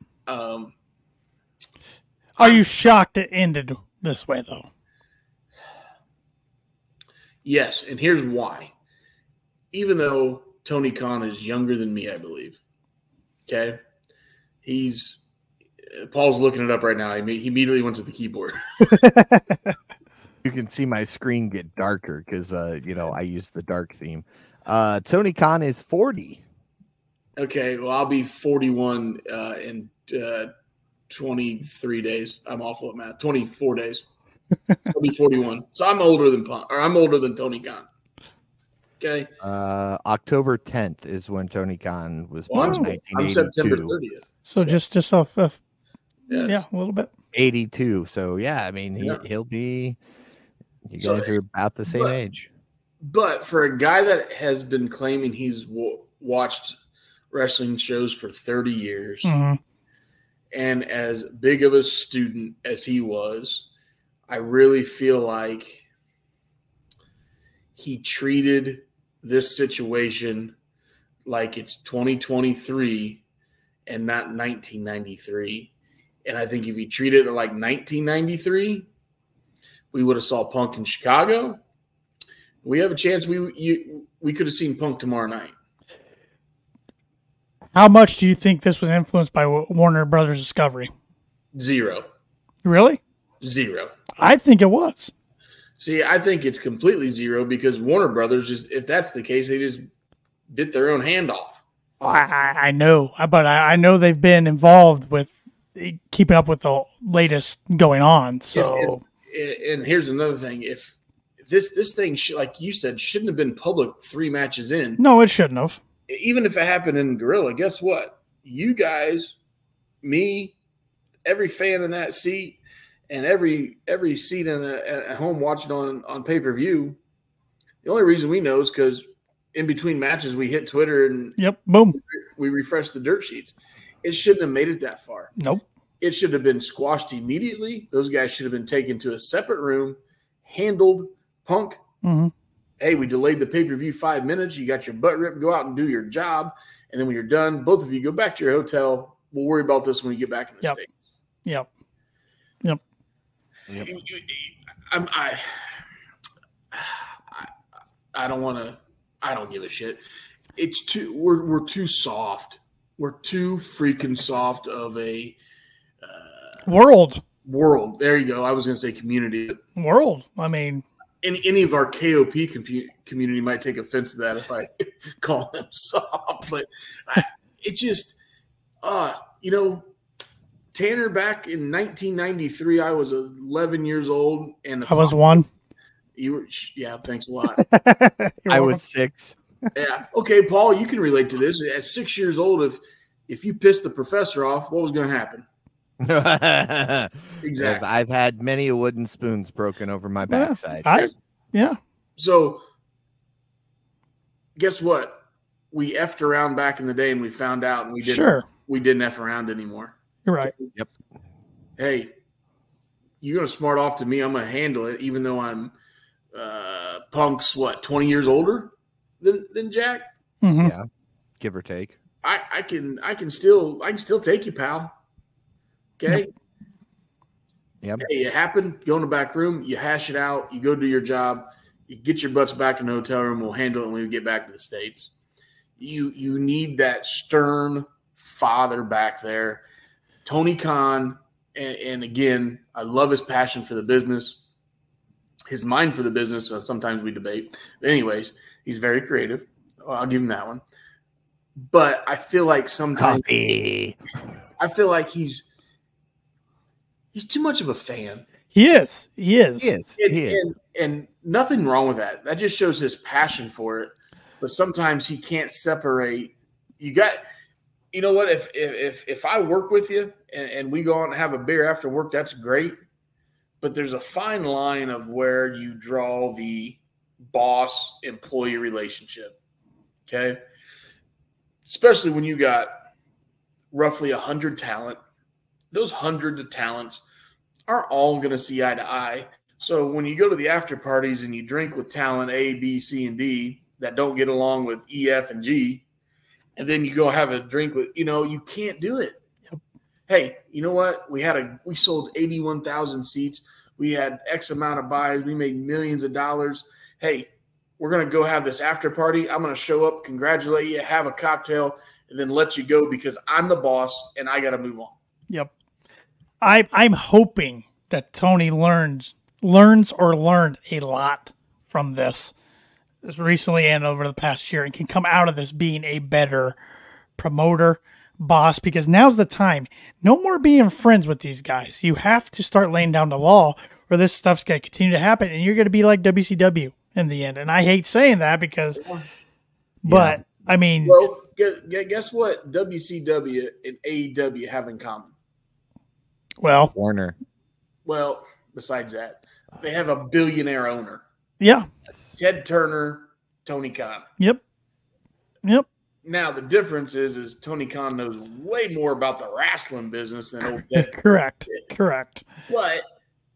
Are you shocked it ended this way, though? Yes, and here's why. Even though Tony Khan is younger than me, I believe. Okay? Paul's looking it up right now. He immediately went to the keyboard. You can see my screen get darker because, I use the dark theme. Tony Khan is 40. Okay, well, I'll be 41 in 23 days. I'm awful at math. 24 days. I'll be 41. So I'm older than Tony Khan. Okay. October 10th is when Tony Khan was Well, born. I'm September 30th. So just off, Yes. yeah, a little bit. 82. So yeah, I mean he'll be. You guys are about the same age. But for a guy that has been claiming he's watched wrestling shows for 30 years, and as big of a student as he was, I really feel like he treated this situation like it's 2023 and not 1993. And I think if he treated it like 1993, we would have saw Punk in Chicago. We have a chance we could have seen Punk tomorrow night. How much do you think this was influenced by Warner Brothers Discovery? 0. Really? 0. I think it was. See, I think it's completely 0 because Warner Brothers, if that's the case, they just bit their own hand off. I know, but I know they've been involved with keeping up with the latest going on. So, and here's another thing: if this thing, like you said, shouldn't have been public 3 matches in. No, it shouldn't have. Even if it happened in Gorilla, guess what? You guys, me, every fan in that seat, and every seat at home watching on pay-per-view, the only reason we know is because in between matches we hit Twitter and boom, we refresh the dirt sheets. It shouldn't have made it that far. Nope. It should have been squashed immediately. Those guys should have been taken to a separate room, handled. Punk, hey, we delayed the pay-per-view 5 minutes. You got your butt ripped. Go out and do your job. And then when you're done, both of you go back to your hotel. We'll worry about this when we get back in the States. Yep. I don't want to – I don't give a shit. It's too – we're too soft. We're too freaking soft of a world. There you go. I was going to say community. World. I mean – any of our KOP community might take offense to that if I call them soft, but it's just, Tanner, back in 1993, I was 11 years old, and I was 1. You were, yeah. Thanks a lot. I was 6. Yeah. Okay, Paul, you can relate to this. At 6 years old, if you pissed the professor off, what was going to happen? Exactly. I've had many wooden spoons broken over my backside. Yeah. So guess what? We effed around back in the day and we found out and we didn't F around anymore. You're right. Yep. Hey, you're going to smart off to me. I'm going to handle it even though I'm Punk's 20 years older than Jack? Mm-hmm. Yeah. Give or take. I can still take you, pal. Okay. Yep. Hey, it happened. Go in the back room. You hash it out. You go do your job. You get your butts back in the hotel room. We'll handle it when we get back to the States. You need that stern father back there. Tony Khan, and again, I love his passion for the business, his mind for the business. Sometimes we debate. But anyways, he's very creative. I'll give him that one. But I feel like sometimes I feel like he's too much of a fan. He is. And nothing wrong with that. That just shows his passion for it. But sometimes he can't separate. You know what? If I work with you and we go out and have a beer after work, that's great. But there's a fine line of where you draw the boss-employee relationship. Okay? Especially when you got roughly 100 talent. Those 100 of talents aren't all going to see eye to eye. So when you go to the after parties and you drink with talent A, B, C, and D that don't get along with E, F, and G, and then you go have a drink with, you can't do it. Yep. Hey, you know what? We sold 81,000 seats. We had X amount of buys. We made millions of dollars. Hey, we're going to go have this after party. I'm going to show up, congratulate you, have a cocktail, and then let you go because I'm the boss and I got to move on. Yep. I'm hoping that Tony learned a lot from this recently and over the past year and can come out of this being a better promoter, boss, because now's the time. No more being friends with these guys. You have to start laying down the law or this stuff's going to continue to happen and you're going to be like WCW in the end. And I hate saying that because, but I mean. Well, guess what WCW and AEW have in common? Well, Warner. Well, besides that, they have a billionaire owner. Yeah. Ted Turner, Tony Khan. Yep. Now, the difference is Tony Khan knows way more about the wrestling business than old Ted. Correct. But,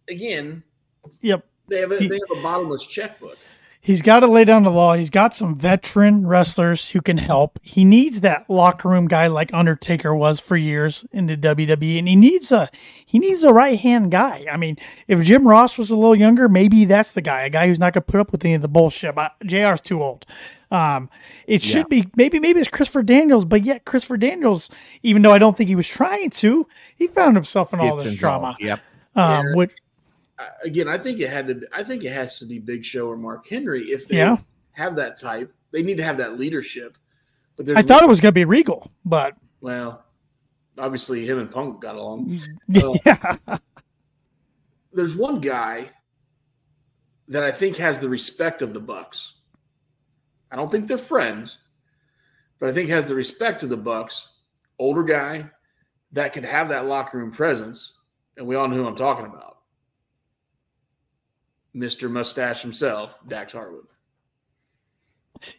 again, yep. They have a bottomless checkbook. He's got to lay down the law. He's got some veteran wrestlers who can help. He needs that locker room guy like Undertaker was for years in the WWE, and he needs a right-hand guy. I mean, if Jim Ross was a little younger, maybe that's the guy, a guy who's not going to put up with any of the bullshit. But JR's too old. It should be maybe it's Christopher Daniels, but yet Christopher Daniels, even though I don't think he was trying to, he found himself in all this drama. Yep. Again, I think it has to be Big Show or Mark Henry if they have that type. They need to have that leadership. But I thought it was going to be Regal, but obviously him and Punk got along. There's one guy that I think has the respect of the Bucks. I don't think they're friends, but I think has the respect of the Bucks. Older guy that could have that locker room presence, and we all know who I'm talking about. Mr. Mustache himself, Dax Harwood.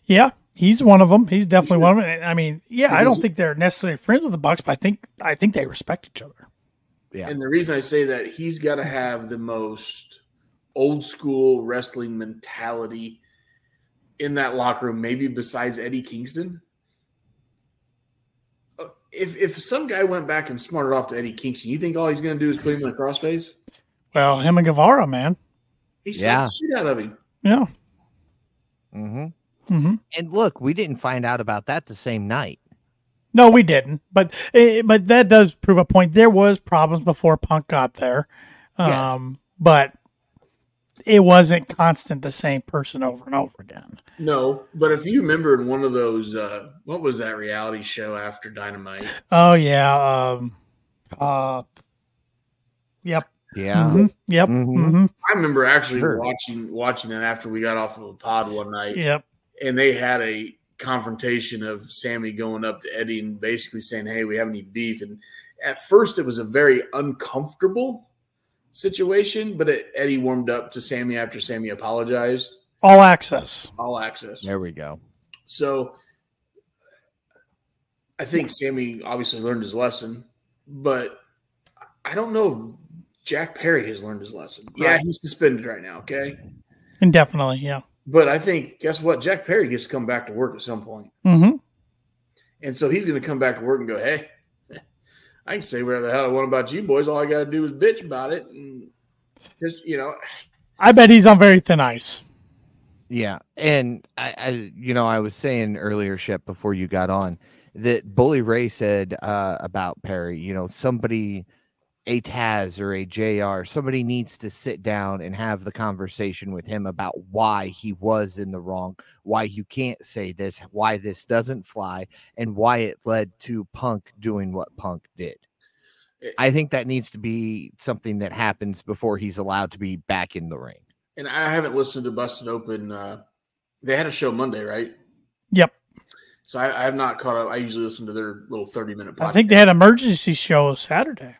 Yeah, he's one of them. He's definitely one of them. I mean, I don't think they're necessarily friends with the Bucks, but I think they respect each other. Yeah. And the reason I say that, he's got to have the most old school wrestling mentality in that locker room, maybe besides Eddie Kingston. If some guy went back and smarted off to Eddie Kingston, you think all he's going to do is put him in a crossface? Well, him and Guevara, man. He slapped the shit out of him. Yeah. Mm-hmm. And look, we didn't find out about that the same night. No, we didn't. But that does prove a point. There was problems before Punk got there. Yes. But it wasn't constant the same person over and over again. No, but if you remember in one of those, what was that reality show after Dynamite? Oh, yeah. Yep. Yeah. Mm-hmm. Yep. Mm-hmm. I remember actually watching that after we got off of a pod one night. Yep. And they had a confrontation of Sammy going up to Eddie and basically saying, "Hey, we have any beef?" And at first, it was a very uncomfortable situation, but Eddie warmed up to Sammy after Sammy apologized. All access. There we go. So I think Sammy obviously learned his lesson, but I don't know if Jack Perry has learned his lesson. Yeah, he's suspended right now, okay? Indefinitely, yeah. But I think, guess what? Jack Perry gets to come back to work at some point. Mm-hmm. And so he's going to come back to work and go, "Hey, I can say whatever the hell I want about you boys. All I got to do is bitch about it, and just I bet he's on very thin ice. Yeah, and I was saying earlier, Shep, before you got on, that Bully Ray said about Perry. Somebody, a Taz or a JR, somebody needs to sit down and have the conversation with him about why he was in the wrong, why you can't say this, why this doesn't fly, and why it led to Punk doing what Punk did. I think that needs to be something that happens before he's allowed to be back in the ring. And I haven't listened to Busted Open. They had a show Monday, right? Yep. So I have not caught up. I usually listen to their little 30-minute podcast. I think they had an emergency show Saturday.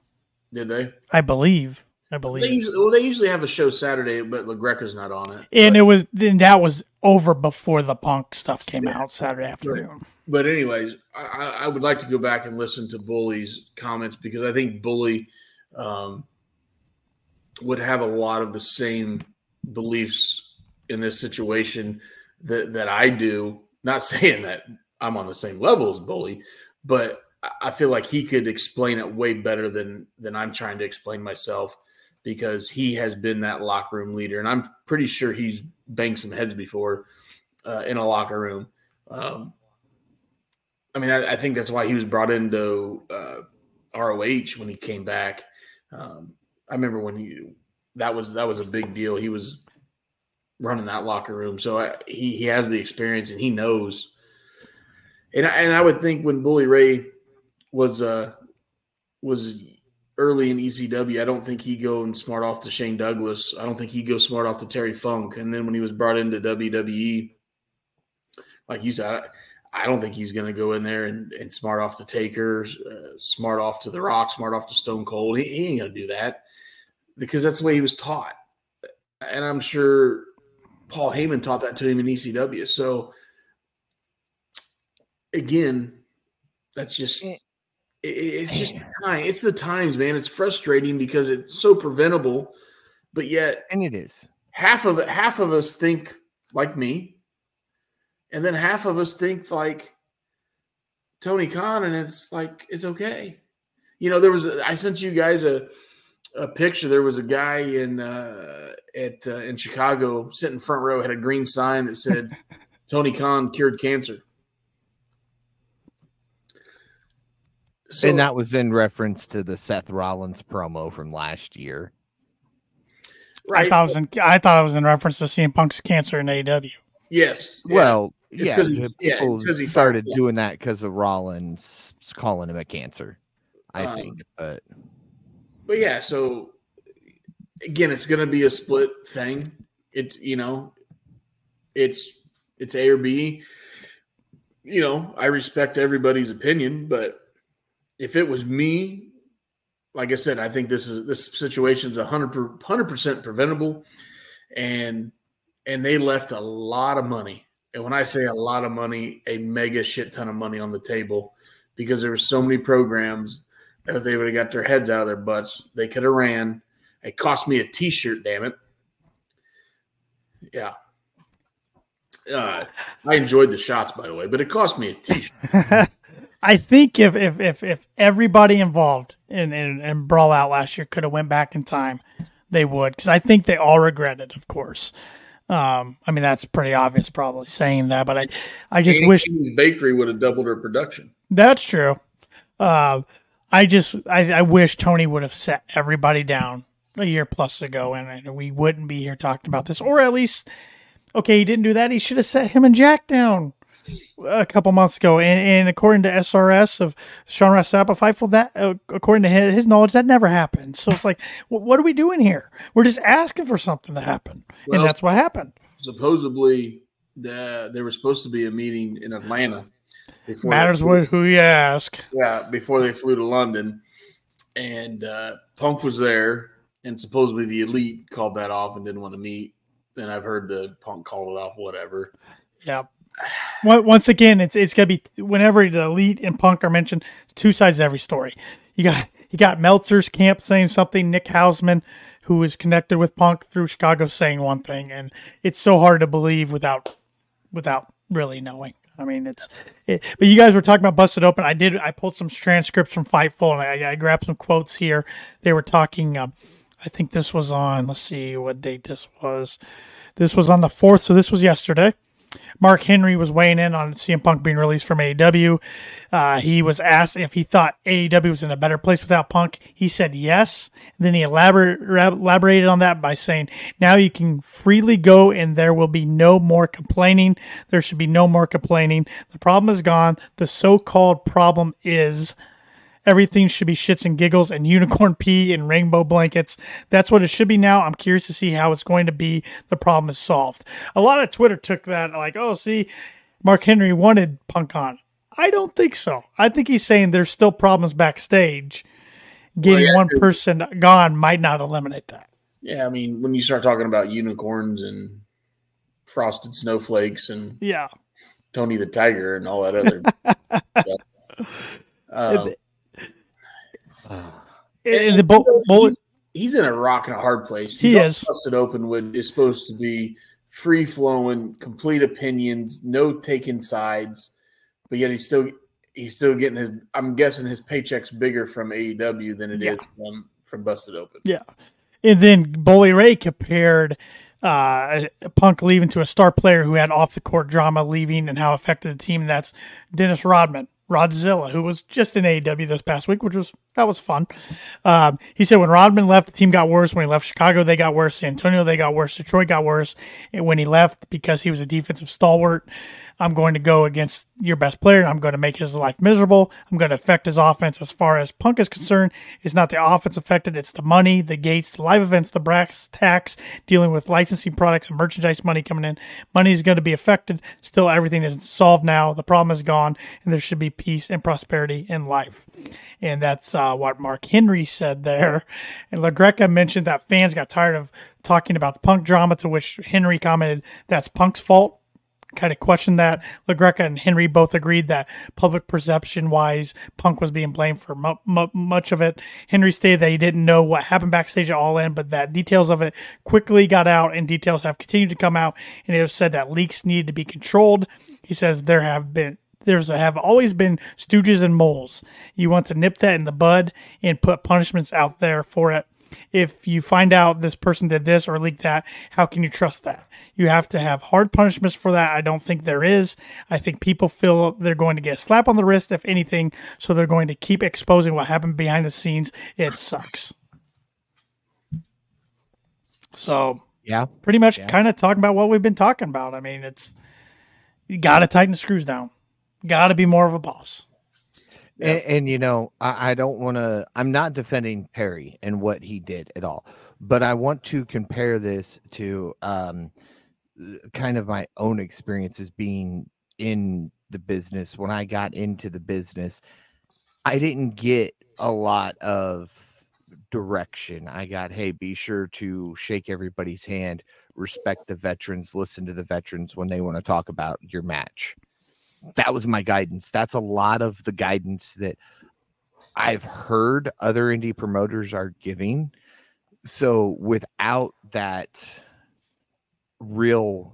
Did they? I believe. They usually have a show Saturday, but LaGreca's not on it. And that was over before the Punk stuff came out Saturday afternoon. But anyways, I would like to go back and listen to Bully's comments, because I think Bully would have a lot of the same beliefs in this situation that I do. Not saying that I'm on the same level as Bully, but I feel like he could explain it way better than I'm trying to explain myself, because he has been that locker room leader, and I'm pretty sure he's banged some heads before in a locker room. I think that's why he was brought into ROH when he came back. I remember when that was a big deal. He was running that locker room, so he has the experience and he knows. And I would think when Bully Ray was early in ECW, I don't think he go and smart off to Shane Douglas. I don't think he go smart off to Terry Funk. And then when he was brought into WWE, like you said, I don't think he's going to go in there and smart off to Taker, smart off to The Rock, smart off to Stone Cold. He ain't going to do that, because that's the way he was taught. And I'm sure Paul Heyman taught that to him in ECW. So again, that's just it's just time. It's the times, man. It's frustrating because it's so preventable, but yet, and it is, half of us think like me, and then half of us think like Tony Khan, and it's like it's okay. I sent you guys a picture. There was a guy in Chicago sitting front row, had a green sign that said Tony Khan cured cancer. So, and that was in reference to the Seth Rollins promo from last year. Right. I thought it was in reference to CM Punk's cancer in AEW. Yes. Well, yeah. People started doing that because of Rollins calling him a cancer, I think. But yeah, so again, it's going to be a split thing. It's it's A or B. I respect everybody's opinion, but if it was me, like I said, I think this situation is 100% preventable, and they left a lot of money. And when I say a lot of money, a mega shit ton of money on the table, because there were so many programs that if they would have got their heads out of their butts, they could have ran. It cost me a T-shirt, damn it. Yeah. I enjoyed the shots, by the way, but it cost me a T-shirt. I think if everybody involved in Brawl Out last year could have went back in time, they would, because I think they all regret it, of course. That's pretty obvious, probably saying that, but I just wish Bakery would have doubled her production. That's true. I wish Tony would have set everybody down a year plus ago, and we wouldn't be here talking about this, or at least, okay, he didn't do that. He should have set him and Jack down a couple months ago, and according to SRS of Sean Rastapa Fightful, that according to his knowledge, that never happened. So it's like, what are we doing here? We're just asking for something to happen, and that's what happened. Supposedly, there was supposed to be a meeting in Atlanta. Matters who you ask. Yeah, before they flew to London, and Punk was there, and supposedly the Elite called that off and didn't want to meet. And I've heard the Punk called it off, whatever. Yeah. Once again, it's gonna be whenever the Elite and Punk are mentioned, it's two sides of every story. You got Meltzer's camp saying something, Nick Hausman, who is connected with Punk through Chicago, saying one thing, and it's so hard to believe without really knowing. I mean, but you guys were talking about Busted Open. I pulled some transcripts from Fightful, and I grabbed some quotes here. They were talking, I think this was on, let's see what date this was. This was on the 4th, so this was yesterday. Mark Henry was weighing in on CM Punk being released from AEW. He was asked if he thought AEW was in a better place without Punk. He said yes. And then he elaborated on that by saying, now you can freely go and there will be no more complaining. There should be no more complaining. The problem is gone. The so-called problem is everything should be shits and giggles and unicorn pee and rainbow blankets. That's what it should be now. I'm curious to see how it's going to be. The problem is solved. A lot of Twitter took that like, oh, see, Mark Henry wanted Punk on. I don't think so. I think he's saying there's still problems backstage. Getting one person gone might not eliminate that. Yeah, I mean, when you start talking about unicorns and frosted snowflakes and Tony the Tiger and all that other stuff. He's in a rock and a hard place. He is. Busted Open is supposed to be free flowing, complete opinions, no taking sides, but yet he's still getting his. I'm guessing his paycheck's bigger from AEW than it is from Busted Open. Yeah, and then Bully Ray compared Punk leaving to a star player who had off the court drama leaving and how it affected the team. And that's Dennis Rodman. Rodzilla, who was just in AEW this past week, that was fun. He said when Rodman left, the team got worse. When he left Chicago, they got worse. San Antonio, they got worse. Detroit got worse. And when he left, because he was a defensive stalwart, I'm going to go against your best player, and I'm going to make his life miserable. I'm going to affect his offense. As far as Punk is concerned, it's not the offense affected. It's the money, the gates, the live events, the brass tax, dealing with licensing products and merchandise money coming in. Money is going to be affected. Still, everything is solved now. The problem is gone, and there should be peace and prosperity in life. And that's what Mark Henry said there. And LaGreca mentioned that fans got tired of talking about the Punk drama, to which Henry commented, that's Punk's fault. Kind of questioned that. LaGreca and Henry both agreed that public perception-wise, Punk was being blamed for much of it. Henry stated that he didn't know what happened backstage at All In, but that details of it quickly got out, and details have continued to come out, and it was said that leaks needed to be controlled. He says there have always been stooges and moles. You want to nip that in the bud and put punishments out there for it. If you find out this person did this or leaked that, how can you trust that? You have to have hard punishments for that. I don't think there is. I think people feel they're going to get a slap on the wrist, if anything, so they're going to keep exposing what happened behind the scenes. It sucks. So, pretty much kind of talking about what we've been talking about. I mean, you got to tighten the screws down. Got to be more of a boss. And you know, I don't want to, I'm not defending Perry and what he did at all, but I want to compare this to kind of my own experiences being in the business. When I got into the business, I didn't get a lot of direction. I got, hey, be sure to shake everybody's hand, respect the veterans, listen to the veterans when they want to talk about your match. That was my guidance. That's a lot of the guidance that I've heard other indie promoters are giving. So without that real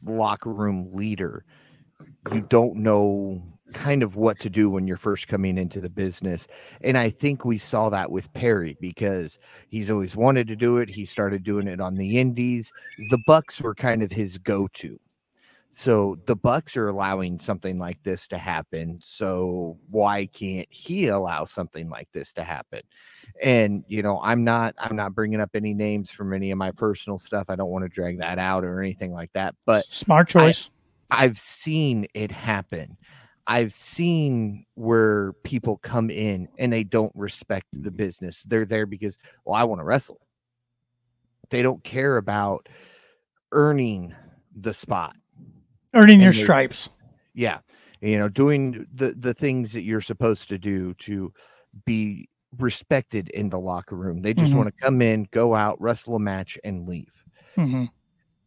locker room leader, you don't know kind of what to do when you're first coming into the business. And I think we saw that with Perry, because he's always wanted to do it. He started doing it on the indies. The Bucks were kind of his go-to. So the Bucks are allowing something like this to happen. So why can't he allow something like this to happen? And, you know, I'm not bringing up any names from any of my personal stuff. I don't want to drag that out or anything like that, but smart choice. I've seen it happen. I've seen where people come in and they don't respect the business. They're there because, well, I want to wrestle. They don't care about earning the spot. Earning your stripes. Yeah. You know, doing the things that you're supposed to do to be respected in the locker room. They just want to come in, go out, wrestle a match, and leave. And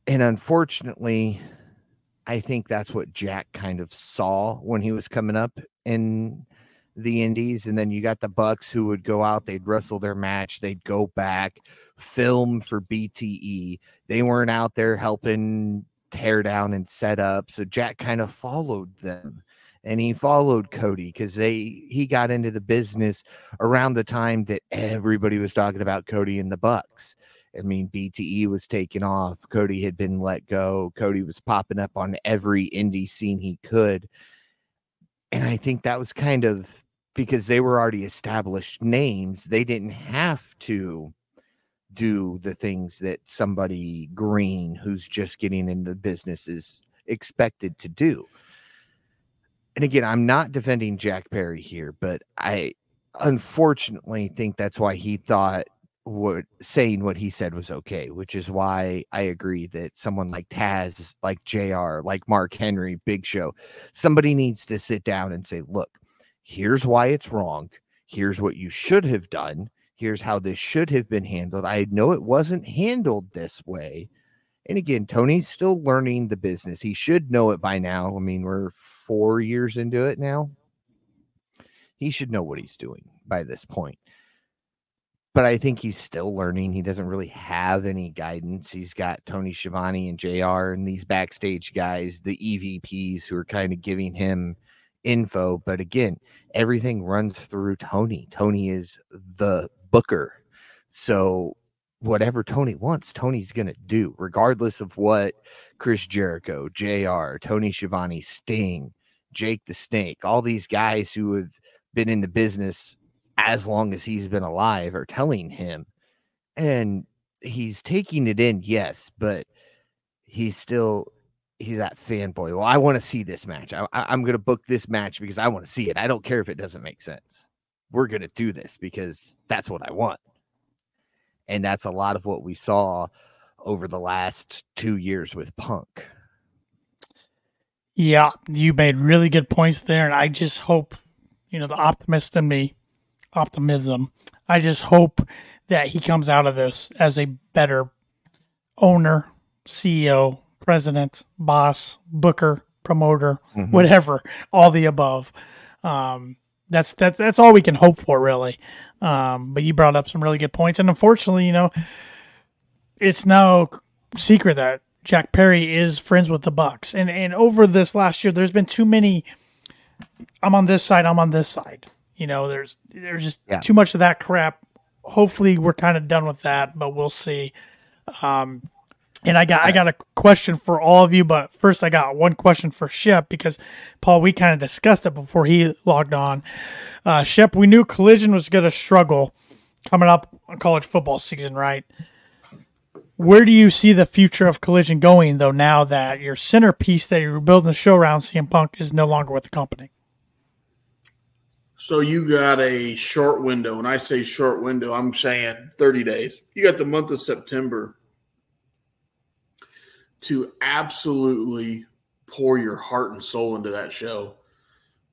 unfortunately, I think that's what Jack kind of saw when he was coming up in the indies. And then you got the Bucks who would go out, they'd wrestle their match, they'd go back, film for BTE. They weren't out there helping tear down and set up. So Jack kind of followed them, and he followed Cody because he got into the business around the time that everybody was talking about Cody and the Bucks. I mean, BTE was taking off. Cody had been let go. Cody was popping up on every indie scene he could. And I think that was kind of because they were already established names. They didn't have to do the things that somebody green who's just getting into the business is expected to do. And again, I'm not defending Jack Perry here, but I unfortunately think that's why he thought saying what he said was okay, which is why I agree that someone like Taz, like JR, like Mark Henry, Big Show, somebody needs to sit down and say, look, here's why it's wrong. Here's what you should have done. Here's how this should have been handled. I know it wasn't handled this way. And again, Tony's still learning the business. He should know it by now. I mean, we're 4 years into it now. He should know what he's doing by this point. But I think he's still learning. He doesn't really have any guidance. He's got Tony Schiavone and JR and these backstage guys, the EVPs who are kind of giving him info. But again, everything runs through Tony. Tony is the booker. So whatever Tony wants, Tony's going to do, regardless of what Chris Jericho, JR, Tony Schiavone, Sting, Jake the Snake, all these guys who have been in the business as long as he's been alive are telling him. And he's taking it in, yes, but he's that fanboy. Well, I want to see this match. I'm going to book this match because I want to see it. I don't care if it doesn't make sense. We're going to do this because that's what I want. And that's a lot of what we saw over the last 2 years with Punk. Yeah, you made really good points there. And I just hope, the optimist in me, optimism, I just hope that he comes out of this as a better owner, CEO, president, boss, booker, promoter, whatever, all the above. That's all we can hope for, really. But you brought up some really good points. And unfortunately, it's no secret that Jack Perry is friends with the Bucks. And over this last year, there's been too many, I'm on this side, I'm on this side. There's just too much of that crap. Hopefully we're kind of done with that, but we'll see. And I got a question for all of you, but first I got one question for Shep because, Paul, we kind of discussed it before he logged on. Shep, we knew Collision was going to struggle coming up on college football season, right? Where do you see the future of Collision going, though, now that your centerpiece that you're building the show around, CM Punk, is no longer with the company? So you got a short window. When I say short window, I'm saying 30 days. You got the month of September to absolutely pour your heart and soul into that show.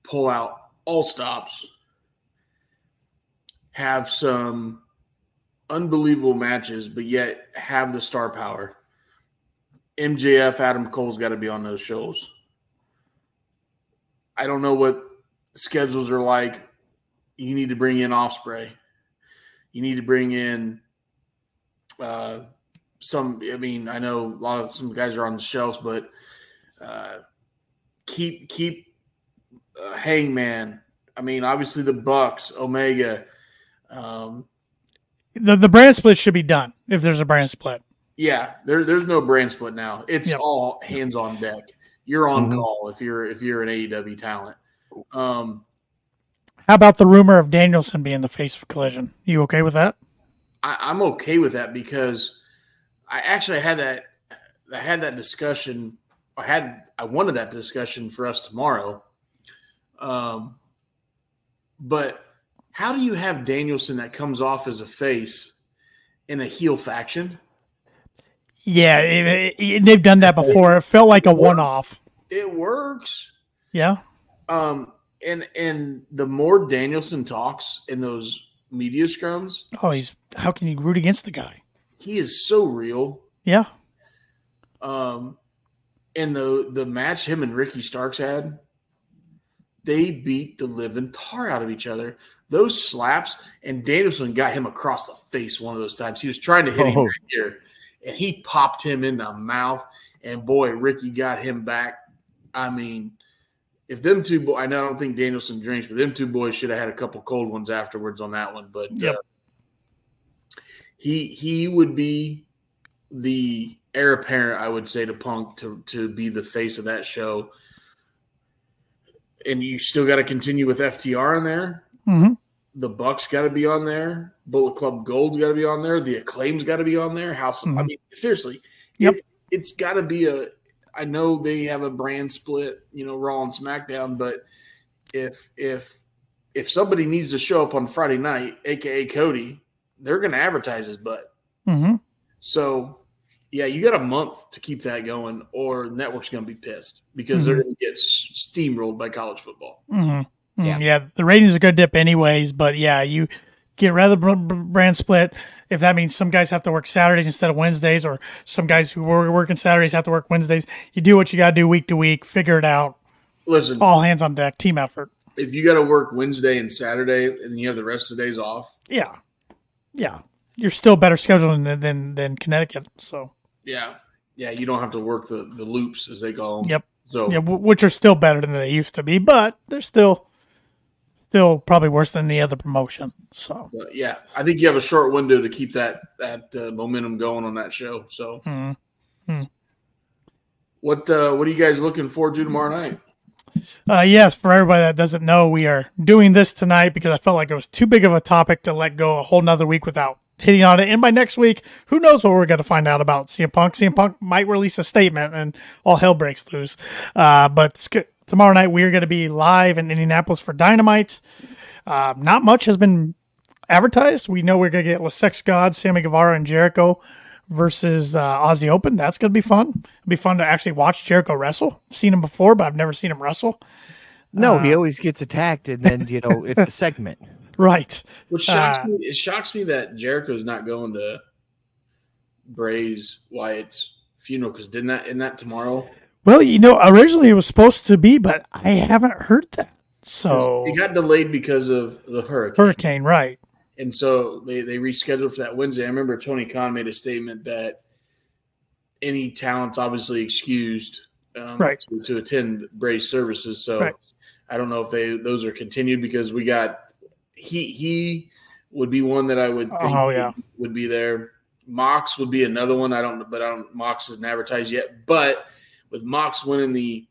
Pull out all stops. Have some unbelievable matches, but yet have the star power. MJF, Adam Cole's got to be on those shows. I don't know what schedules are like. You need to bring in Ospreay. You need to bring in I know some guys are on the shelves, but keep Hangman. I mean, obviously the Bucks, Omega. The brand split should be done if there's a brand split. Yeah, there's no brand split now. It's all hands on deck. You're on call if you're an AEW talent. How about the rumor of Danielson being the face of Collision? You okay with that? I'm okay with that because I actually had that discussion. I wanted that discussion for us tomorrow. But how do you have Danielson that comes off as a face in a heel faction? Yeah, they've done that before. It felt like a one-off. It works. Yeah. And the more Danielson talks in those media scrums, how can you root against the guy? He is so real. Yeah. And the match him and Ricky Starks had, they beat the living tar out of each other. Those slaps, and Danielson got him across the face one of those times. He was trying to hit him right here, and he popped him in the mouth. And boy, Ricky got him back. I mean, if them two boys, I don't think Danielson drinks, but them two boys should have had a couple cold ones afterwards on that one. But he would be the heir apparent, I would say, to Punk to be the face of that show. And you still got to continue with FTR in there. Mm-hmm. The Bucks got to be on there. Bullet Club Gold's got to be on there. The Acclaim's got to be on there. I mean, seriously, it's got to be a. I know they have a brand split, Raw and SmackDown, but if somebody needs to show up on Friday night, aka Cody, they're going to advertise his butt. Mm-hmm. So, yeah, you got a month to keep that going, or the network's going to be pissed because they're going to get steamrolled by college football. Mm-hmm. Yeah, the ratings are going to dip anyways, but yeah, you get rid of the brand split. If that means some guys have to work Saturdays instead of Wednesdays, or some guys who were working Saturdays have to work Wednesdays, you do what you got to do week to week, figure it out. Listen, all hands on deck, team effort. If you got to work Wednesday and Saturday and then you have the rest of the days off. Yeah. You're still better scheduled than Connecticut. So yeah, you don't have to work the loops, as they call them. Yep. So which are still better than they used to be, but they're still probably worse than the other promotion. So yeah, I think you have a short window to keep that momentum going on that show. So what are you guys looking forward to tomorrow night? Yes, for everybody that doesn't know, we are doing this tonight because I felt like it was too big of a topic to let go a whole nother week without hitting on it. And by next week, who knows what we're going to find out about CM Punk. CM Punk might release a statement and all hell breaks loose. But tomorrow night, we are going to be live in Indianapolis for Dynamite. Not much has been advertised. We know we're going to get Le Sex God, Sammy Guevara, and Jericho versus Aussie Open. That's going to be fun. It'll be fun to actually watch Jericho wrestle. I've seen him before, but I've never seen him wrestle. No, he always gets attacked, and then, it's a segment. Right. Which shocks me that Jericho's not going to Bray's Wyatt's funeral, because isn't that tomorrow? Well, originally it was supposed to be, but I haven't heard that. So it got delayed because of the hurricane. Hurricane, right. And so they rescheduled for that Wednesday. I remember Tony Khan made a statement that any talent's obviously excused to attend Bray's services. So I don't know if those are continued, because we got he would be one that I would think would be there. Mox would be another one. Mox isn't advertised yet. But with Mox winning the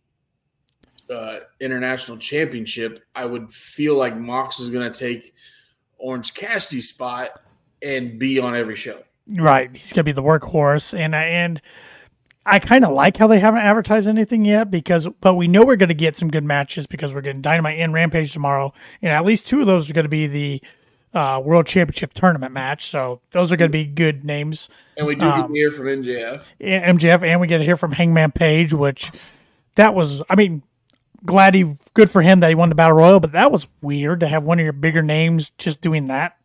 international championship, I would feel like Mox is going to take Orange Cassidy's spot and be on every show. Right. He's going to be the workhorse. And I kind of like how they haven't advertised anything yet, but we know we're going to get some good matches because we're getting Dynamite and Rampage tomorrow. And at least two of those are going to be the World Championship Tournament match. So those are going to be good names. And we do get to hear from MJF. And we get to hear from Hangman Page, which that was, good for him that he won the Battle Royal, but that was weird to have one of your bigger names just doing that.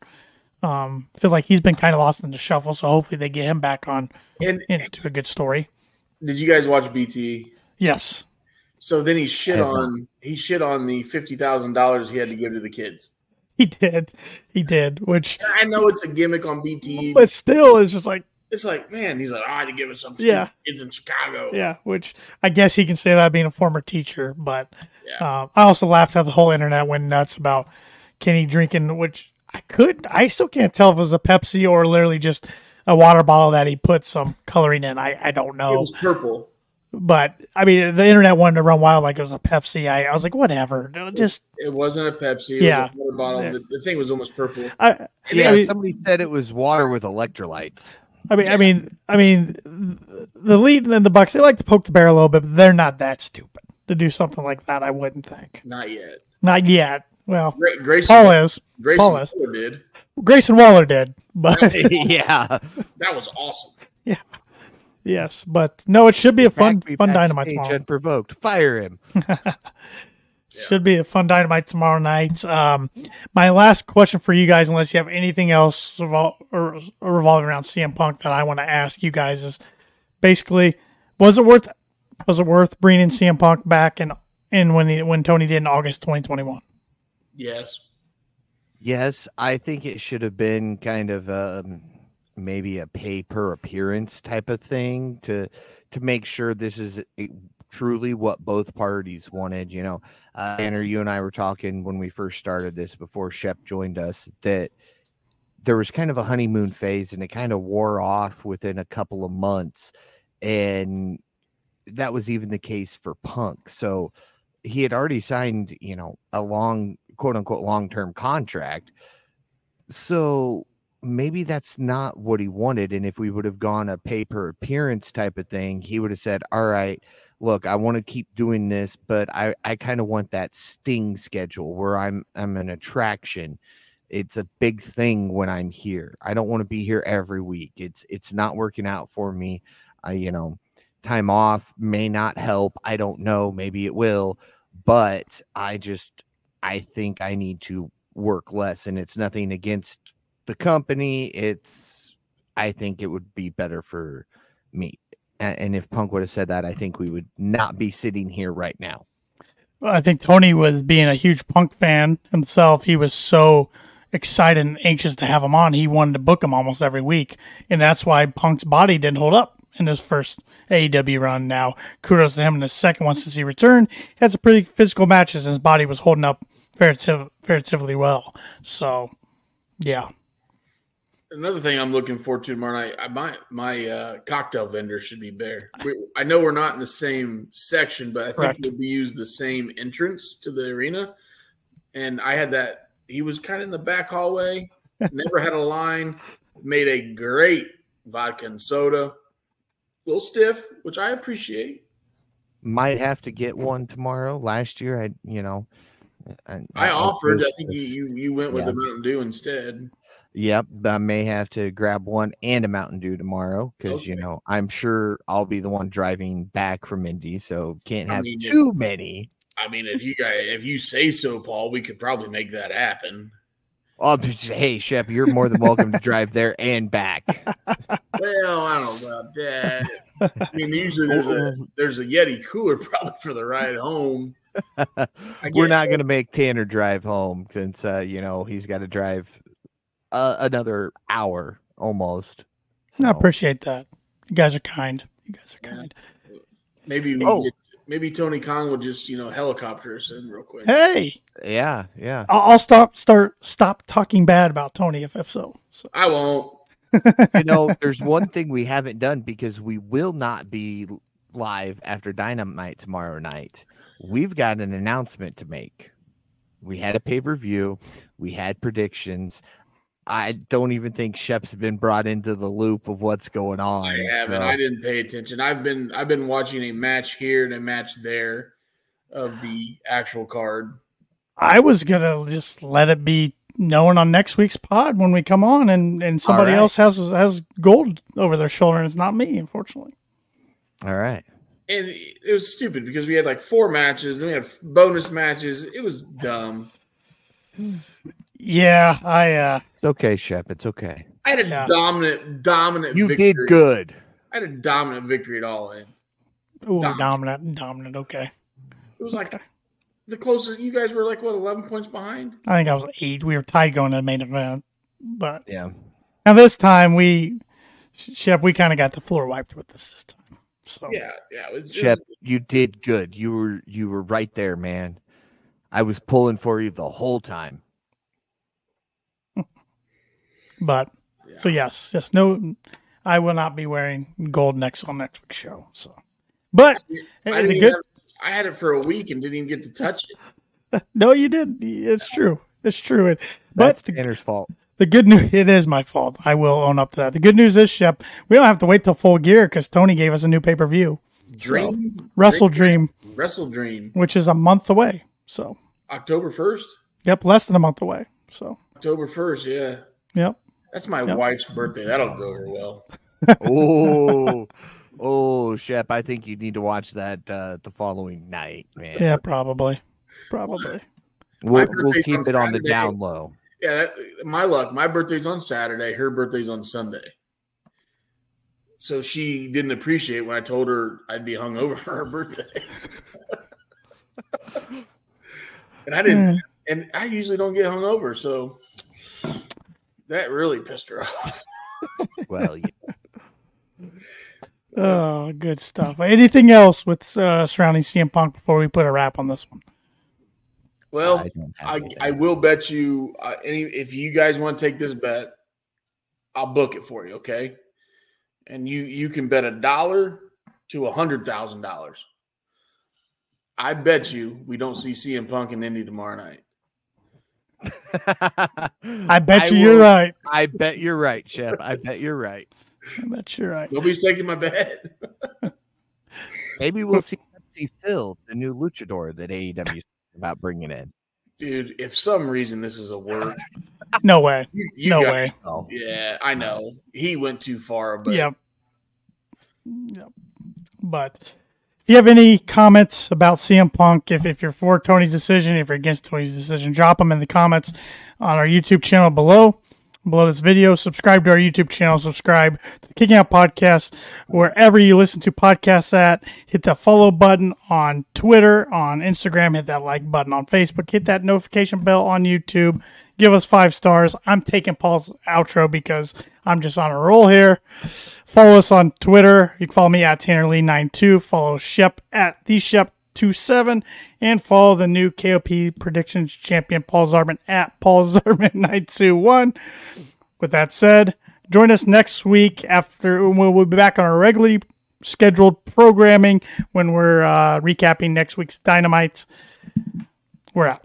Feel like he's been kind of lost in the shuffle, so hopefully they get him back on into a good story. Did you guys watch BT? Yes. So then he shit on the $50,000 he had to give to the kids. He did. Which I know it's a gimmick on BT, but still, it's just like. It's like, man, he's like, I had to give it some kids in Chicago. Yeah, which I guess he can say that being a former teacher. But I also laughed how the whole internet went nuts about Kenny drinking, which I still can't tell if it was a Pepsi or literally just a water bottle that he put some coloring in. I don't know. It was purple. But, the internet wanted to run wild like it was a Pepsi. I was like, whatever. It wasn't a Pepsi. It was a water bottle. Yeah. The thing was almost purple. Somebody said it was water with electrolytes. The Elite and the Bucks, they like to poke the bear a little bit, but they're not that stupid to do something like that, I wouldn't think. Not yet. Well, Grayson Waller did. Grayson Waller did. But yeah. That was awesome. Yeah. Yes, but no, it should be a fun Dynamite tomorrow. Unprovoked. Fire him. Should be a fun Dynamite tomorrow night. My last question for you guys, unless you have anything else revolving around CM Punk that I want to ask you guys, is basically, was it worth bringing CM Punk back and when Tony did in August 2021? Yes. Yes, I think it should have been kind of maybe a pay per appearance type of thing to make sure this is truly what both parties wanted. Tanner, you and I were talking when we first started this before Shep joined us, that there was kind of a honeymoon phase and it kind of wore off within a couple of months. And that was even the case for Punk. So he had already signed, a long, quote unquote, long-term contract. So maybe that's not what he wanted. And if we would have gone a pay per appearance type of thing, he would have said, all right, look, I want to keep doing this, but I kind of want that Sting schedule where I'm an attraction. It's a big thing when I'm here. I don't want to be here every week. It's not working out for me. Time off may not help. I don't know. Maybe it will, but I think I need to work less, and it's nothing against the company. I think it would be better for me. And if Punk would have said that, I think we would not be sitting here right now. Well, I think Tony was being a huge Punk fan himself. He was so excited and anxious to have him on. He wanted to book him almost every week. And that's why Punk's body didn't hold up in his first AEW run. Now, kudos to him in his second one since he returned. He had some pretty physical matches, and his body was holding up fairly well. So, yeah. Another thing I'm looking forward to tomorrow night, my cocktail vendor should be there. I know we're not in the same section, but I think we'll be used the same entrance to the arena. And I had that. He was kind of in the back hallway, never had a line, made a great vodka and soda. A little stiff, which I appreciate. Might have to get one tomorrow. Last year, I offered. I think you went with the Mountain Dew instead. Yep, I may have to grab one and a Mountain Dew tomorrow because I'm sure I'll be the one driving back from Indy, so can't have too many. I mean, if you say so, Paul, we could probably make that happen. Oh, hey, Shep, you're more than welcome to drive there and back. Well, I don't know about that. I mean, usually there's a Yeti cooler probably for the ride home. We're not going to make Tanner drive home since he's got to drive another hour almost. So. I appreciate that. You guys are kind. Maybe Tony Khan will just helicopter us in real quick. Hey, yeah. I'll stop talking bad about Tony if so. I won't. There's one thing we haven't done because we will not be live after Dynamite tomorrow night. We've got an announcement to make. We had a pay-per-view. We had predictions. I don't even think Shep's been brought into the loop of what's going on. I haven't. So. I didn't pay attention. I've been watching a match here and a match there of the actual card. I was gonna just let it be known on next week's pod when we come on, and somebody else has gold over their shoulder, and it's not me, unfortunately. All right. And it was stupid because we had like 4 matches, then we had bonus matches. It was dumb. Yeah, It's okay, Shep. It's okay. I had a dominant You victory. did good. I had a dominant victory at All In. Ooh, dominant, okay. It was like the closest. You guys were like, what, 11 points behind? I think I was 8. We were tied going to the main event. But yeah. Now this time, Shep, we kind of got the floor wiped with this time. So yeah. Shep, you did good. You were right there, man. I was pulling for you the whole time. But so yes, no, I will not be wearing gold on next week's show. So, but I had it for a week and didn't even get to touch it. No, you did. It's true. But That's Tanner's fault. The good news, it is my fault. I will own up to that. The good news is, Shep, we don't have to wait till Full Gear because Tony gave us a new pay-per-view. Wrestle Dream, which is a month away. So October 1st. Yep, less than a month away. So October 1st, yeah. Yep. That's my wife's birthday. That'll go over well. Oh, Shep, I think you need to watch that the following night, man. Yeah, probably. We'll keep it on the down low. Yeah, my luck. My birthday's on Saturday. Her birthday's on Sunday. So she didn't appreciate when I told her I'd be hungover for her birthday. And I didn't. And I usually don't get hungover, so that really pissed her off. Well, Oh, good stuff. Anything else with surrounding CM Punk before we put a wrap on this one? Well, I will bet you if you guys want to take this bet, I'll book it for you, okay? And you can bet $1 to $100,000. I bet you we don't see CM Punk in Indy tomorrow night. I bet you're right. I bet you're right, Shep. I bet you're right. I bet you're right. Nobody's taking my bet. Maybe we'll see Phil, the new luchador that AEW is about bringing in. Dude, if some reason this is a work. No way. No way. Yeah, I know. He went too far. But Yep. But if you have any comments about CM Punk, if you're for Tony's decision, if you're against Tony's decision, drop them in the comments on our YouTube channel below this video. Subscribe to our YouTube channel. Subscribe to the Kicking Out Podcast wherever you listen to podcasts at. Hit that follow button on Twitter, on Instagram. Hit that like button on Facebook. Hit that notification bell on YouTube. Give us 5 stars. I'm taking Paul's outro because I'm just on a roll here. Follow us on Twitter. You can follow me at TannerLee92. Follow Shep at TheShep27. And follow the new KOP Predictions Champion Paul Zarman at PaulZarman921. With that said, join us next week after we'll be back on our regularly scheduled programming when we're recapping next week's Dynamite. We're out.